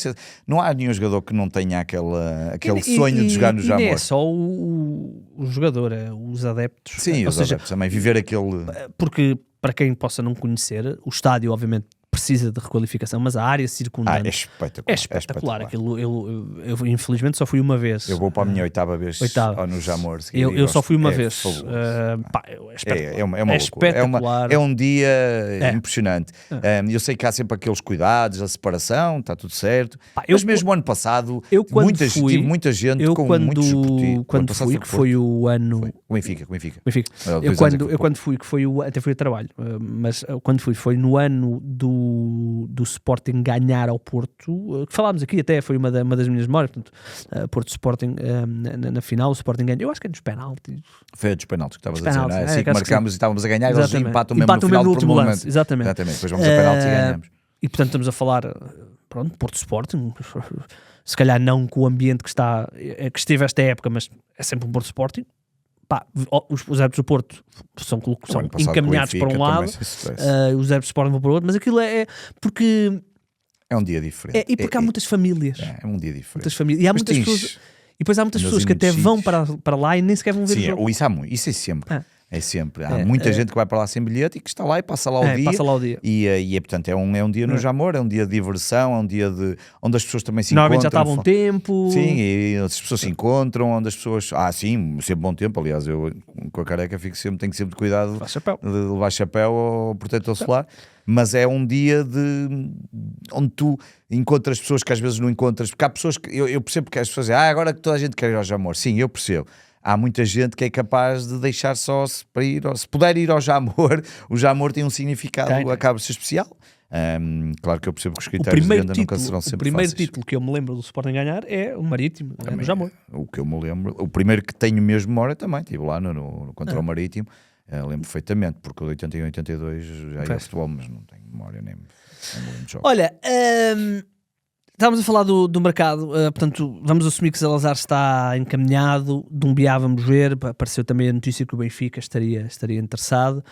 não há nenhum jogador que não tenha aquele sonho de jogar no Jamor. E não é só o jogador, é os adeptos. Sim, os adeptos também, viver aquele... Porque, para quem possa não conhecer, o estádio obviamente precisa de requalificação, mas a área circundante é espetacular. É espetacular. Aquilo, eu infelizmente só fui uma vez. Eu vou para a minha oitava vez no Jamor. Eu só fui uma vez. É uma loucura. Espetacular. É um dia impressionante. Eu sei que há sempre aqueles cuidados, a separação, está tudo certo. Mas mesmo ano passado, tive muita gente com muitos esportivos. Quando fui, que foi o ano... Benfica. Eu quando fui, que foi até fui a trabalho, mas quando foi no ano do Sporting ganhar ao Porto, que falámos aqui até, foi uma das minhas memórias, portanto, Porto Sporting na final, o Sporting ganhou, eu acho que é nos penaltis. Foi a dos penaltis que estavas a dizer, não é? Assim que marcámos e estávamos a ganhar, eles empatam mesmo no final do último momento. lance. Exatamente. Depois vamos a penaltis e ganhamos. E portanto estamos a falar, Porto Sporting, se calhar não com o ambiente que esteve esta época, mas é sempre um Porto Sporting. Os árbitros do Porto são encaminhados para um lado, os árbitros do Sporting vão para o outro, mas aquilo é porque é um dia diferente. E porque há muitas famílias. É um dia diferente. Muitas famílias. E há muitas pessoas, e depois há muitas pessoas que até vão para lá e nem sequer vão ver o jogo. Isso é sempre. É sempre. Há muita gente que vai para lá sem bilhete e que está lá e passa lá o dia. E portanto, é um dia no Jamor, é um dia de diversão, é um dia onde as pessoas também se encontram. Normalmente já estava um tempo. Sim, e as pessoas se encontram, onde as pessoas... sim, sempre bom tempo. Aliás, eu com a careca tenho sempre cuidado de levar chapéu ou protetor solar. Mas é um dia onde tu encontras pessoas que às vezes não encontras. Porque há pessoas que... Eu percebo que as pessoas dizem, agora que toda a gente quer ir ao Jamor. Sim, eu percebo. Há muita gente que é capaz de deixar só se puder ir ao Jamor, o Jamor tem um significado, acaba de ser especial. Claro que eu percebo que os critérios de venda nunca serão sempre fáceis. O primeiro título que eu me lembro do Sporting ganhar é o Marítimo, no Jamor. O que eu me lembro, o primeiro que tenho mesmo memória também, estive lá contra o Marítimo, lembro perfeitamente, porque o de 81 e 82 já ia ao futebol, mas não tenho memória nem me lembro de jogos. Olha, estávamos a falar do mercado, portanto, vamos assumir que Salazar está encaminhado, Doumbia vamos ver, apareceu também a notícia que o Benfica estaria interessado.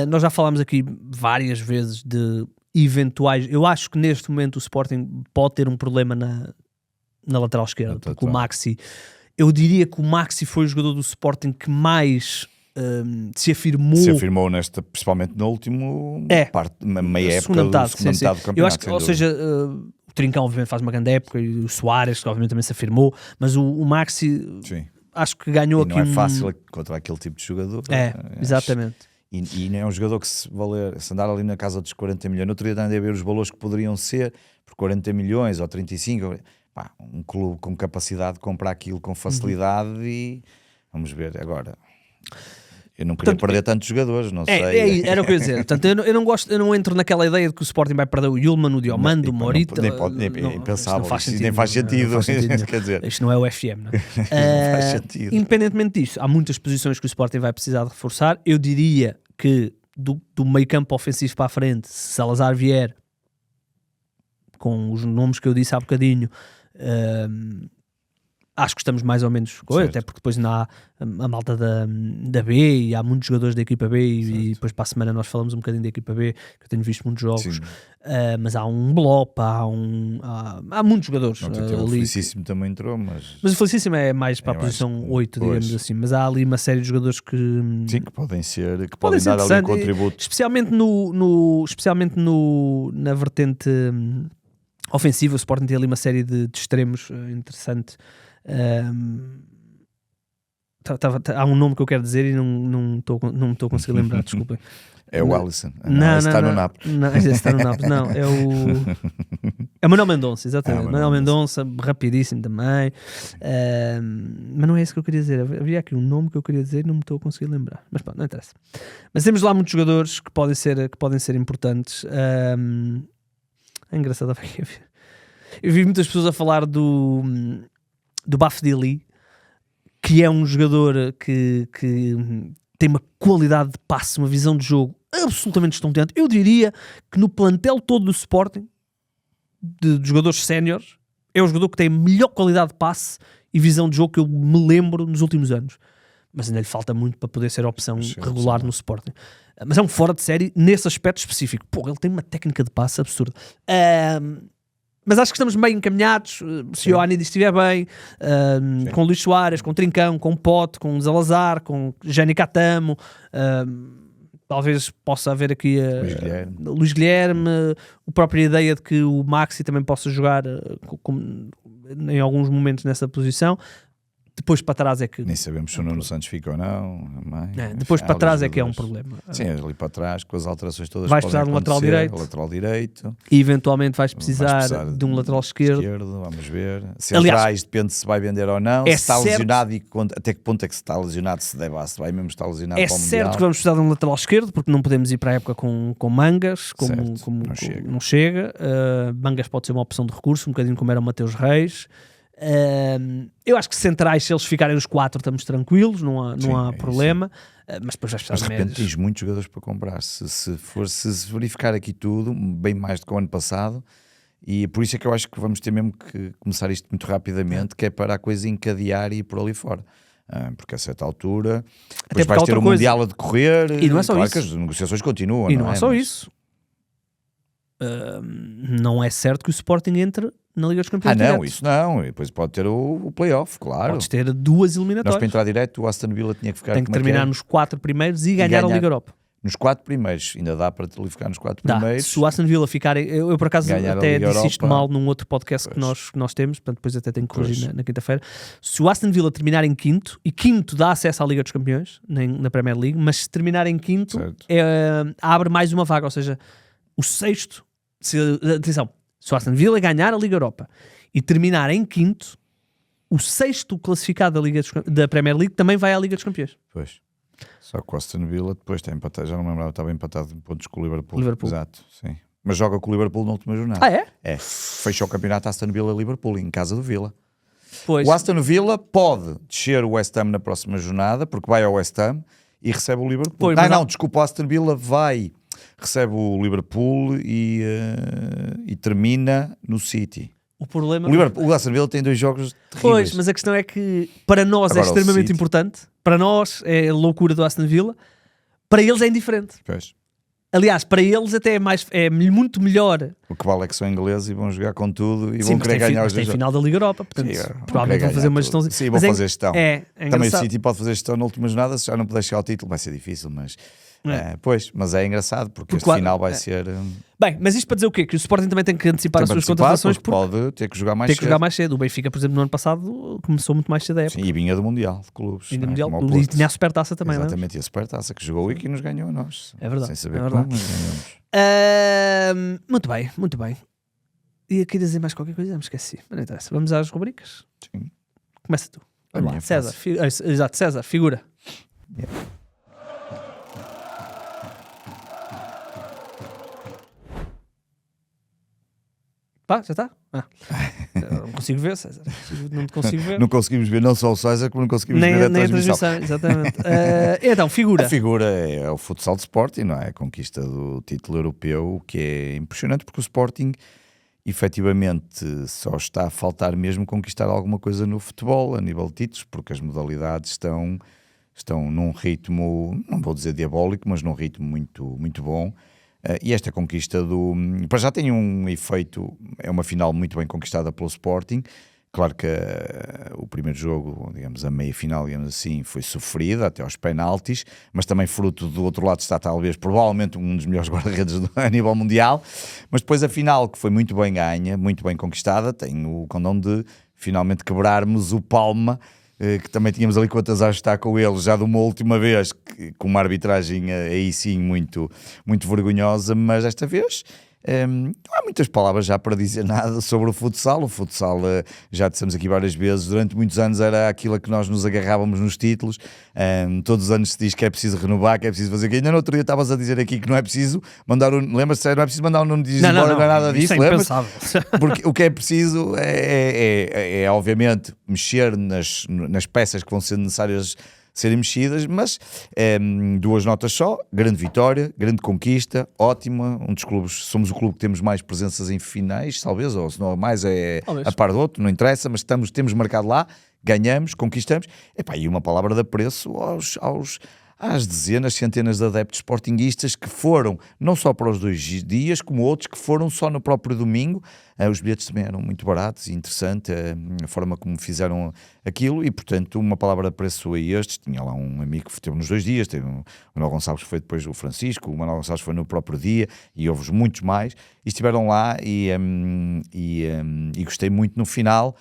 Nós já falámos aqui várias vezes de eventuais... Eu acho que neste momento o Sporting pode ter um problema na lateral esquerda, porque o Maxi... Eu diria que o Maxi foi o jogador do Sporting que mais... se afirmou nesta, principalmente no último época meia do segundo metade do campeonato. Eu acho que, ou seja, o Trincão obviamente faz uma grande época e o Soares que obviamente também se afirmou, mas o Maxi acho que ganhou aqui não é fácil encontrar aquele tipo de jogador. Exatamente. E não é um jogador que se andar ali na casa dos 40 milhões, no outro dia andei a ver os valores que poderiam ser por 40 milhões ou 35, um clube com capacidade de comprar aquilo com facilidade e vamos ver agora. Eu não queria perder tantos jogadores, não sei. Era o que eu ia dizer. Portanto, eu não entro naquela ideia de que o Sporting vai perder o Yulman, o Diomando, o Morita. Nem faz sentido. Quer dizer, isto não é o FM, não faz sentido. Independentemente disso, há muitas posições que o Sporting vai precisar de reforçar. Eu diria que do meio campo ofensivo para a frente, se Salazar vier com os nomes que eu disse há bocadinho, acho que estamos mais ou menos com ele, até porque depois há a malta da B e há muitos jogadores da equipa B e depois para a semana nós falamos um bocadinho da equipa B, que eu tenho visto muitos jogos, mas há um Blopa, há muitos jogadores. O Felicíssimo também entrou, mas o Felicíssimo é mais para a posição 8, digamos assim, mas há ali uma série de jogadores que que podem dar ali um contributo. Especialmente na vertente ofensiva, o Sporting tem ali uma série de extremos interessante. Há um nome que eu quero dizer e não me estou a conseguir lembrar, desculpem. É o Alisson. Não, está no Nápoles. Não, está no Nápoles, não. É o Manuel Mendonça, exatamente. Manuel Mendonça, rapidíssimo também. Mas não é isso que eu queria dizer. Havia aqui um nome que eu queria dizer e não me estou a conseguir lembrar. Mas pronto, não interessa. Mas temos lá muitos jogadores que podem ser importantes. É engraçado. Eu vi muitas pessoas a falar do Bafdili, que é um jogador que tem uma qualidade de passe, uma visão de jogo absolutamente estonteante. Eu diria que no plantel todo do Sporting, de jogadores séniores, é o jogador que tem a melhor qualidade de passe e visão de jogo que eu me lembro nos últimos anos. Mas ainda lhe falta muito para poder ser opção regular no Sporting. Mas é um fora de série nesse aspecto específico. Pô, ele tem uma técnica de passe absurda. Mas acho que estamos bem encaminhados. Se o Ioannidis estiver bem, com Luís Soares, com Trincão, com Pote, com Zalazar, com Jani Catamo, talvez possa haver aqui Luís Guilherme, a própria ideia de que o Maxi também possa jogar em alguns momentos nessa posição. Depois para trás é que... Nem sabemos se o Nuno Santos fica ou não. Depois para trás é que é um problema. Sim, ali para trás, com as alterações todas. Vais precisar de um lateral direito. E eventualmente vais precisar de um lateral esquerdo. Vamos ver. Centrais, depende se vai vender ou não. Se está lesionado e até que ponto é que se está lesionado, se vai mesmo estar lesionado para o Mundial. É certo que vamos precisar de um lateral esquerdo, porque não podemos ir para a época com Mangas, não chega. Mangas pode ser uma opção de recurso, um bocadinho como era o Mateus Reis. Eu acho que centrais, se eles ficarem os 4, estamos tranquilos, não há problema. Mas depois já está. Mas de repente tens muitos jogadores para comprar. Se verificar aqui tudo, bem mais do que o ano passado, e por isso é que eu acho que vamos ter mesmo que começar isto muito rapidamente, que é para a coisa encadear e ir por ali fora. Porque a certa altura depois vais ter o Mundial a decorrer e não é só isso. Que as negociações continuam. E não é só isso. Não é certo que o Sporting entre na Liga dos Campeões direto. Isso não. E depois pode ter o play-off, claro. Podes ter 2 eliminatórias. Nós para entrar direto, o Aston Villa tinha que ficar... Tem que terminar nos 4 primeiros e ganhar a Liga Europa. Nos 4 primeiros. Ainda dá para ficar nos 4 primeiros. Se o Aston Villa ficar... Eu por acaso até disse isto mal num outro podcast que nós temos, portanto depois até tenho que corrigir na quinta-feira. Se o Aston Villa terminar em quinto, e quinto dá acesso à Liga dos Campeões, na Premier League, mas se terminar em quinto, abre mais uma vaga, ou seja, o sexto... Atenção, se o Aston Villa ganhar a Liga Europa e terminar em quinto, o sexto classificado da Premier League também vai à Liga dos Campeões. Pois. Só que o Aston Villa depois está empatado, já não me lembrava, estava empatado em pontos com o Liverpool. Exato, sim. Mas joga com o Liverpool na última jornada. É? Fechou o campeonato Aston Villa-Liverpool em casa do Villa. Pois. O Aston Villa pode descer o West Ham na próxima jornada, porque vai ao West Ham e recebe o Liverpool. Pois, desculpa, o Aston Villa recebe o Liverpool e termina no City. O Aston Villa tem 2 jogos terríveis. Pois, mas a questão é que para nós é extremamente importante. Para nós é a loucura do Aston Villa. Para eles é indiferente. Pois. Aliás, para eles até é muito melhor. O que vale é que são ingleses e vão jogar com tudo e vão querer ganhar os 2 jogos. Tem final da Liga Europa, portanto, provavelmente vão fazer uma gestão. Sim, vão fazer gestão. Também o City City pode fazer gestão na última jornada, se já não puder chegar ao título vai ser difícil, mas... mas é engraçado porque este final vai ser... Bem, mas isto para dizer o quê? Que o Sporting também tem que antecipar as suas contratações porque pode ter que jogar mais cedo. O Benfica, por exemplo, no ano passado começou muito mais cedo a época. Sim, e vinha do Mundial de Clubes. E tinha a Supertaça também. Exatamente, e a Supertaça que jogou e que nos ganhou a nós. É verdade. Sem saber como nos ganhamos. Muito bem. E queria dizer mais qualquer coisa? Me esqueci. Mas não interessa. Vamos às rubricas? Sim. Começa tu. Vamos lá. César. Exato, César, figura. Já está? Não consigo ver, César. Não te consigo ver. Não conseguimos ver não só o César, como não conseguimos ver a transmissão. Exatamente. Então, figura. A figura é o futsal de Sporting, não é? A conquista do título europeu, o que é impressionante porque o Sporting efetivamente só está a faltar mesmo conquistar alguma coisa no futebol, a nível de títulos, porque as modalidades estão num ritmo, não vou dizer diabólico, mas num ritmo muito, muito bom. E esta conquista para já tem um efeito, é uma final muito bem conquistada pelo Sporting. Claro que o primeiro jogo, digamos, a meia final, digamos assim, foi sofrida até aos penaltis, mas também fruto do outro lado está talvez, provavelmente um dos melhores guarda-redes a nível mundial, mas depois a final, que foi muito bem ganha, muito bem conquistada, tem o condão de finalmente quebrarmos o Palma que também tínhamos ali contas a ajustar com eles, já de uma última vez, com uma arbitragem aí sim muito, muito vergonhosa, mas desta vez não há muitas palavras já para dizer nada sobre o futsal. O futsal, já dissemos aqui várias vezes, durante muitos anos era aquilo a que nós nos agarrávamos nos títulos. Todos os anos se diz que é preciso renovar, que é preciso fazer. Ainda no outro dia estavas a dizer aqui que não é preciso mandar lembra-se, não é preciso mandar o Nuno Dias embora, não é nada disso, lembra-se? Porque o que é preciso é obviamente mexer nas peças que vão ser necessárias serem mexidas, mas 2 notas só: grande vitória, grande conquista, ótima, somos o clube que temos mais presenças em finais, talvez, ou se não mais a par do outro, não interessa, mas temos marcado lá, ganhamos, conquistamos, e uma palavra de apreço às dezenas, centenas de adeptos sportinguistas que foram, não só para os 2 dias, como outros que foram só no próprio domingo. Os bilhetes também eram muito baratos e interessante a forma como fizeram aquilo, e portanto uma palavra de apreço a estes. Tinha lá um amigo que esteve nos 2 dias, teve o Manuel Gonçalves, que foi depois o Francisco, o Manuel Gonçalves foi no próprio dia, e houve muitos mais, e estiveram lá e gostei muito no final.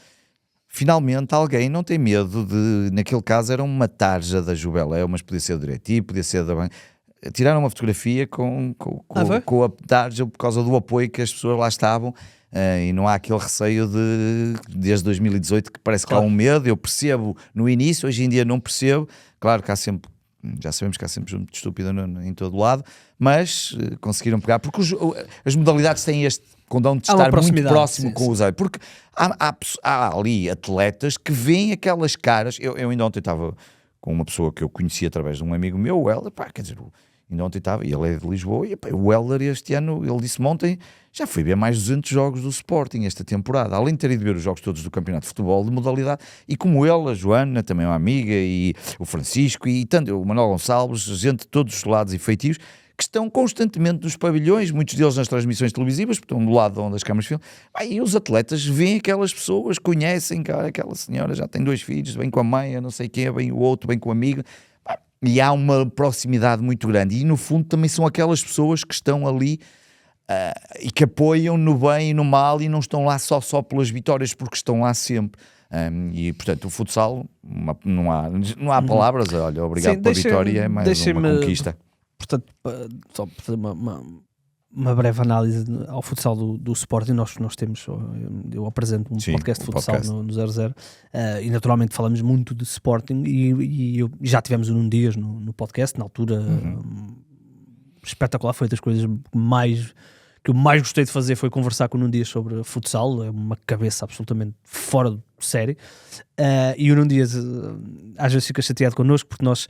Finalmente alguém não tem medo de, naquele caso era uma tarja da Jubilé, mas podia ser do diretivo, podia ser da banca. Tiraram uma fotografia com a tarja por causa do apoio que as pessoas lá estavam, e não há aquele receio desde 2018 que parece que há um medo. Eu percebo no início, hoje em dia não percebo. Claro que já sabemos que há sempre gente estúpida em todo lado, mas conseguiram pegar, porque as modalidades têm este condão de estar muito próximo com os outros, porque há ali atletas que veem aquelas caras. Eu ainda ontem estava com uma pessoa que eu conheci através de um amigo meu, o Helder, ainda ontem estava, e ele é de Lisboa, e o Helder este ano, ele disse-me ontem, já fui ver mais 200 jogos do Sporting esta temporada, além de ter ido ver os jogos todos do campeonato de futebol de modalidade, e como ele, a Joana, também uma amiga, e o Francisco, e tanto o Manuel Gonçalves, gente de todos os lados e feitios, que estão constantemente nos pavilhões, muitos deles nas transmissões televisivas, porque estão do lado onde as câmaras filmam, e os atletas veem aquelas pessoas, conhecem, cara, aquela senhora já tem 2 filhos, vem com a mãe, não sei quem, vem o outro, vem com o amigo, e há uma proximidade muito grande, e no fundo também são aquelas pessoas que estão ali e que apoiam no bem e no mal, e não estão lá só pelas vitórias, porque estão lá sempre. E portanto o futsal, não há palavras. Olha, obrigado pela vitória, é mais uma conquista. Portanto, só para fazer uma breve análise ao futsal do Sporting, nós temos, eu apresento um podcast de futsal no 00, e naturalmente falamos muito de Sporting, e já tivemos o Nuno Dias no podcast, na altura, espetacular, foi das coisas que eu mais gostei de fazer, foi conversar com o Nuno Dias sobre futsal. É uma cabeça absolutamente fora de série, e o Nuno Dias às vezes fica chateado connosco, porque nós...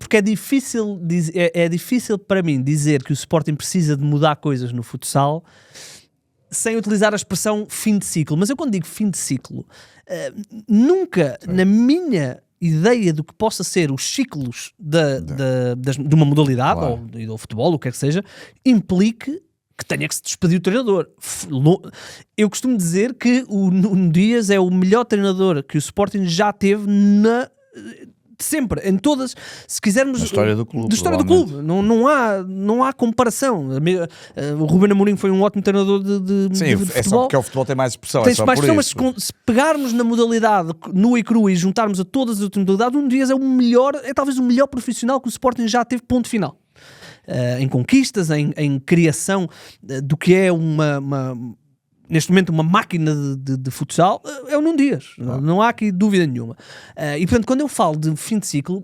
porque é difícil para mim dizer que o Sporting precisa de mudar coisas no futsal sem utilizar a expressão fim de ciclo. Mas eu, quando digo fim de ciclo, nunca na minha ideia do que possa ser os ciclos de uma modalidade, ou do futebol, o que quer que seja, implique que tenha que se despedir o treinador. Eu costumo dizer que o Nuno Dias é o melhor treinador que o Sporting já teve sempre, em todas, se quisermos, na história do clube. Não há comparação. O Ruben Amorim foi um ótimo treinador de futebol. É só porque o futebol tem mais expressão. Mas se pegarmos na modalidade nua e crua e juntarmos a todas as outras modalidades, um Dias é talvez o melhor profissional que o Sporting já teve, ponto final. Em conquistas, em criação do que é neste momento uma máquina de futsal, é o Nuno Dias. Não há aqui dúvida nenhuma. E portanto, quando eu falo de fim de ciclo,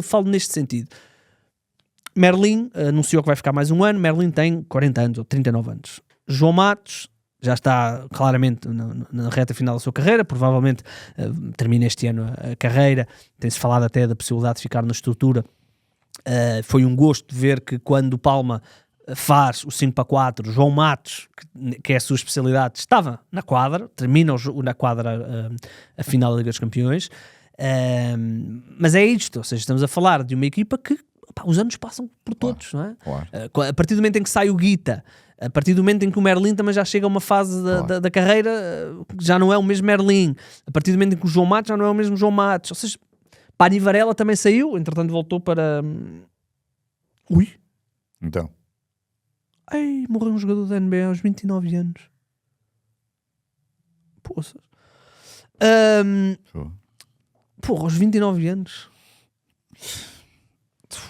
falo neste sentido. Merlin anunciou que vai ficar mais um ano. Merlin tem 40 anos ou 39 anos. João Matos já está claramente na reta final da sua carreira, provavelmente termina este ano a carreira. Tem-se falado até da possibilidade de ficar na estrutura. Foi um gosto ver que quando o Palma faz o 5-4, João Matos, que é a sua especialidade, estava na quadra, termina na quadra a final da Liga dos Campeões, mas é isto, ou seja, estamos a falar de uma equipa que os anos passam por todos, não é? A partir do momento em que sai o Guita, a partir do momento em que o Merlin também já chega a uma fase da carreira, já não é o mesmo Merlin, a partir do momento em que o João Matos já não é o mesmo João Matos, ou seja, Pani Varela também saiu, entretanto voltou para... Então... morreu um jogador da NBA aos 29 anos. Poças. Porra, aos 29 anos.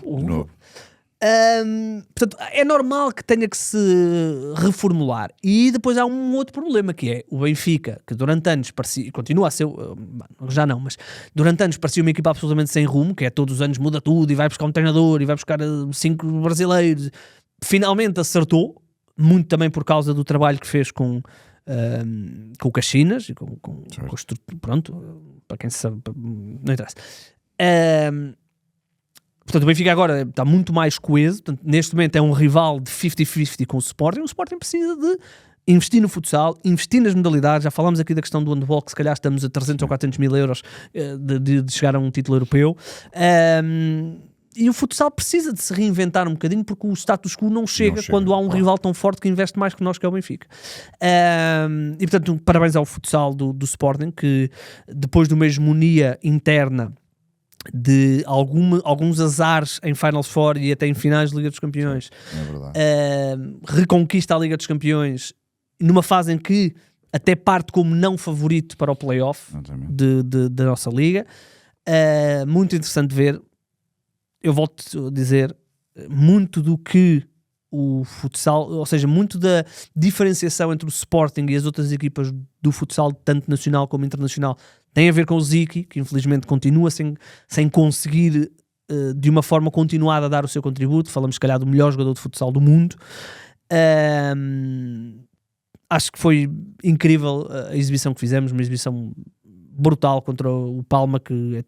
Novo. Portanto, é normal que tenha que se reformular. E depois há um outro problema, que é o Benfica, que durante anos parecia, e continua a ser, já não, mas durante anos parecia uma equipa absolutamente sem rumo, que é todos os anos muda tudo e vai buscar um treinador e vai buscar 5 brasileiros. Finalmente acertou, muito também por causa do trabalho que fez com o Caxinas e pronto, para quem sabe, não interessa. Portanto, o Benfica agora está muito mais coeso. Portanto, neste momento é um rival de 50-50 com o Sporting. O Sporting precisa de investir no futsal, investir nas modalidades. Já falámos aqui da questão do handball, que se calhar estamos a 300 ou 400 mil euros de chegar a um título europeu. E o futsal precisa de se reinventar um bocadinho, porque o status quo não chega quando há um rival tão forte que investe mais que nós, que é o Benfica. E portanto, parabéns ao futsal do Sporting, que depois de uma hegemonia interna de alguns azares em Final Four e até em finais de Liga dos Campeões, reconquista a Liga dos Campeões numa fase em que até parte como não favorito para o play-off da nossa Liga. Muito interessante ver. Eu volto a dizer, muito do que o futsal, ou seja, muito da diferenciação entre o Sporting e as outras equipas do futsal, tanto nacional como internacional, tem a ver com o Ziki, que infelizmente continua sem conseguir de uma forma continuada a dar o seu contributo. Falamos se calhar do melhor jogador de futsal do mundo. Acho que foi incrível a exibição que fizemos, uma exibição brutal contra o Palma, que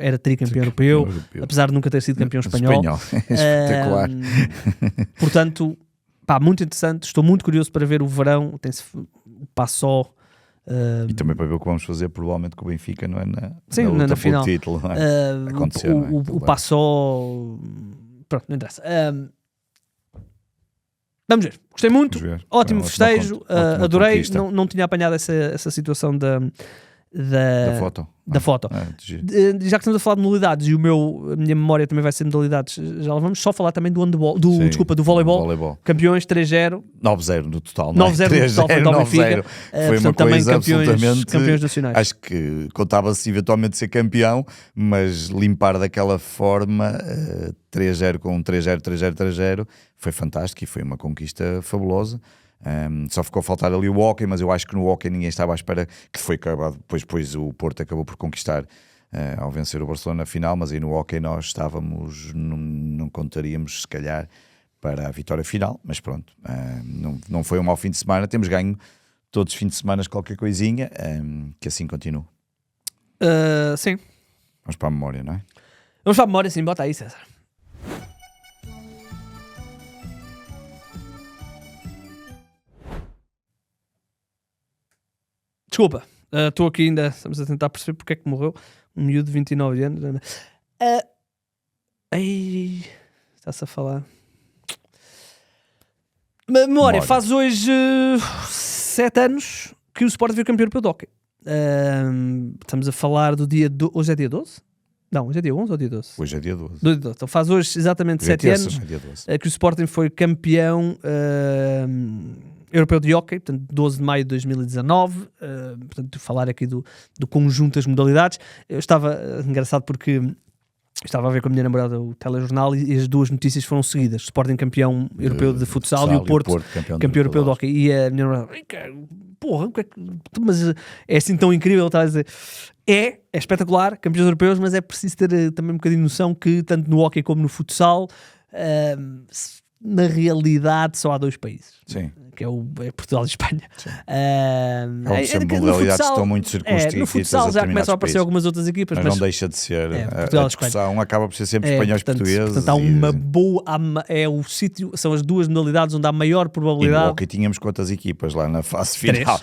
era tricampeão europeu, apesar de nunca ter sido campeão espanhol. Espetacular. Portanto, muito interessante. Estou muito curioso para ver o verão. Tem-se o Passó. E também para ver o que vamos fazer provavelmente com o Benfica, não é? Na final. Título, não é? Acontecer, o Passó. Pronto, não interessa. Vamos ver. Gostei muito. Ótimo festejo. Adorei. Não tinha apanhado essa situação da foto. Já que estamos a falar de modalidades e a minha memória também vai ser modalidades, já lá vamos só falar também do handball, do voleibol. Campeões 3-0. 9-0 no total. 9-0 no total frente ao Benfica. Foi uma coisa absolutamente... campeões nacionais. Acho que contava-se eventualmente ser campeão, mas limpar daquela forma 3-0 com 3-0, 3-0, 3-0 foi fantástico e foi uma conquista fabulosa. Só ficou a faltar ali o hóquei, mas eu acho que no hóquei ninguém estava à espera, que foi acabado, depois o Porto acabou por conquistar ao vencer o Barcelona na final, mas aí no hóquei nós estávamos, não contaríamos se calhar para a vitória final, mas pronto, não foi um mau fim de semana, temos ganho todos os fins de semana qualquer coisinha, que assim continue. Sim. Vamos para a memória, não é? Vamos para a memória, sim, bota aí, César. Desculpa, estou aqui ainda, estamos a tentar perceber porque é que morreu um miúdo de 29 anos. Está-se a falar. Memória, faz hoje 7 anos que o Sporting foi campeão europeu de hóquei. Estamos a falar do dia... Hoje é dia 12? Não, hoje é dia 11 ou dia 12? Hoje é dia 12. Então faz hoje exatamente 7 anos que o Sporting foi campeão europeu de hóquei, portanto 12 de maio de 2019, portanto falar aqui do conjunto das modalidades. Eu estava, engraçado porque estava a ver com a minha namorada o telejornal e as duas notícias foram seguidas: Sporting campeão europeu de futsal e o Porto campeão europeu de hóquei. E a minha namorada, porra, mas é assim tão incrível, estava a dizer. É espetacular, campeões europeus, mas é preciso ter também um bocadinho de noção que tanto no hóquei como no futsal, na realidade só há 2 países. Sim. Que é Portugal e Espanha. Modalidades estão muito circunscritas. No futsal já começam a aparecer algumas outras equipas, mas não deixa de ser Portugal, a discussão acaba por ser sempre espanhóis, portugueses. Portanto, há uma boa... É o sítio, são as 2 modalidades onde há maior probabilidade... E no hóquei tínhamos quantas equipas lá na fase final?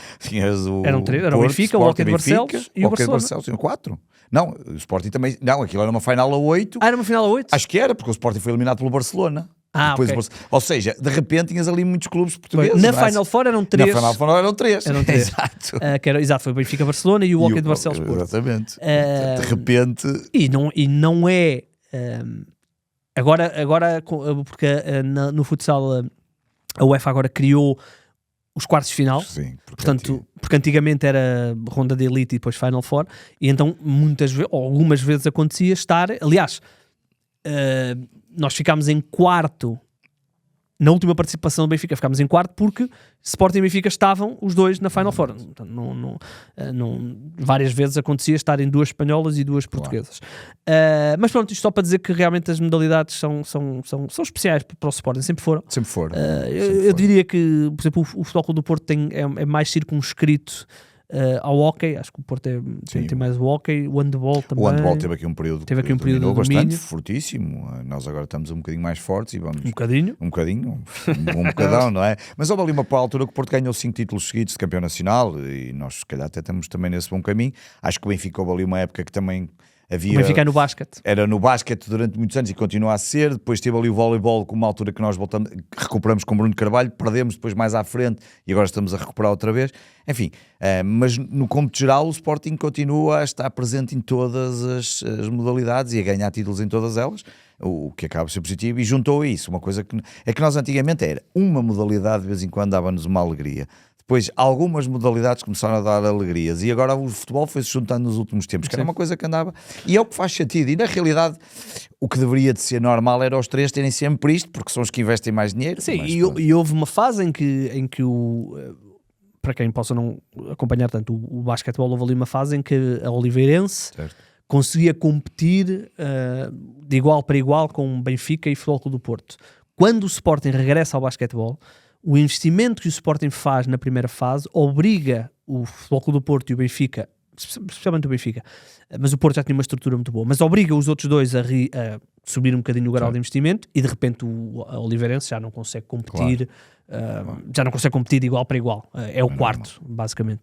Eram 3, era o Benfica, o hóquei de Barcelos e o Barcelona. Tinham 4. Não, o Sporting também... Não, aquilo era uma final a 8. Era uma final a 8? Acho que era, porque o Sporting foi eliminado pelo Barcelona. Okay. Ou seja, de repente tinhas ali muitos clubes portugueses. Na Final Four eram 3. Na Final Four eram 3. Exato. Exato, foi o Benfica, Barcelona e o hóquei de Barcelos. Exatamente. De repente... E não é... Agora porque no futsal a UEFA agora criou os quartos de final. Sim, porque antigamente era ronda de elite e depois Final Four, e então muitas vezes, ou algumas vezes acontecia estar, aliás, nós ficámos em quarto na última participação do Benfica, ficámos em quarto porque Sporting e Benfica estavam os dois na Final Four. Várias vezes acontecia estar em 2 espanholas e 2 portuguesas. Mas pronto, isto só para dizer que realmente as modalidades são especiais para o Sporting, sempre foram. Sempre foram. Eu diria que, por exemplo, o Futebol Clube do Porto é mais circunscrito ao hóquei, acho que o Porto tem mais o hóquei, o handball também. O handball teve aqui um período de domínio bastante fortíssimo. Nós agora estamos um bocadinho mais fortes e vamos... Um bocadinho, um bocadão, não é? Mas houve ali uma altura que o Porto ganhou 5 títulos seguidos de campeão nacional e nós se calhar até estamos também nesse bom caminho. Acho que o Benfica houve ali uma época que também havia... O Benfica é no basquete. Era no basquete durante muitos anos e continua a ser. Depois teve ali o voleibol, com uma altura que nós recuperamos com Bruno Carvalho, perdemos depois mais à frente e agora estamos a recuperar outra vez. Enfim, mas no cômputo geral o Sporting continua a estar presente em todas as modalidades e a ganhar títulos em todas elas, o que acaba de ser positivo, e juntou a isso uma coisa que nós antigamente era uma modalidade, de vez em quando dava-nos uma alegria. Depois, algumas modalidades começaram a dar alegrias e agora o futebol foi-se juntando nos últimos tempos, que era uma coisa que andava, e é o que faz sentido. E na realidade, o que deveria de ser normal era os 3 terem sempre isto, porque são os que investem mais dinheiro. Sim, e houve uma fase em que para quem possa não acompanhar tanto o basquetebol, houve ali uma fase em que a Oliveirense conseguia competir de igual para igual com Benfica e Futebol Clube do Porto. Quando o Sporting regressa ao basquetebol, o investimento que o Sporting faz na primeira fase obriga o Futebol Clube do Porto e o Benfica, especialmente o Benfica, mas o Porto já tinha uma estrutura muito boa, mas obriga os outros dois a subir um bocadinho o grau de investimento, e de repente a Oliveirense já não consegue competir, já não consegue competir de igual para igual. É o quarto, basicamente.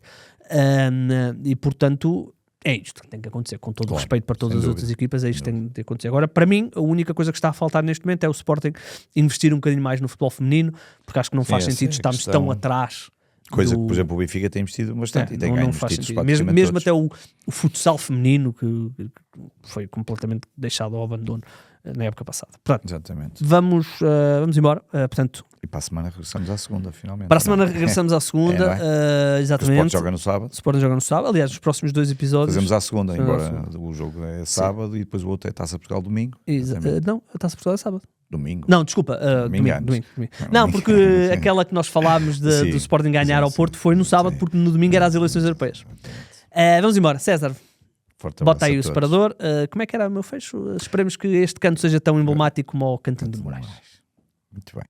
E portanto... é isto que tem que acontecer, com todo o respeito para todas as outras equipas, é isto que tem de acontecer. Agora, para mim, a única coisa que está a faltar neste momento é o Sporting investir um bocadinho mais no futebol feminino, porque acho que não faz sentido estarmos tão atrás. Coisa que, por exemplo, o Benfica tem investido bastante e tem ganho os títulos. Mesmo até o futsal feminino, que foi completamente deixado ao abandono na época passada. Portanto, exatamente. Vamos embora. Portanto, e para a semana regressamos à segunda, finalmente. Para a semana regressamos à segunda, exatamente. O Sporting joga no sábado. O Sporting joga no sábado. Aliás, os próximos 2 episódios... Fazemos à segunda, embora o jogo é sábado, e depois o outro é Taça Portugal domingo. Não, a Taça Portugal é sábado. Domingo. Não, desculpa, domingo. Não, porque aquela que nós falámos do Sporting ganhar ao Porto foi no sábado, porque no domingo eram as eleições europeias. Vamos embora. César, bota aí o separador. Como é que era o meu fecho? Esperemos que este canto seja tão emblemático como o Cantinho de Moraes. Muito bem.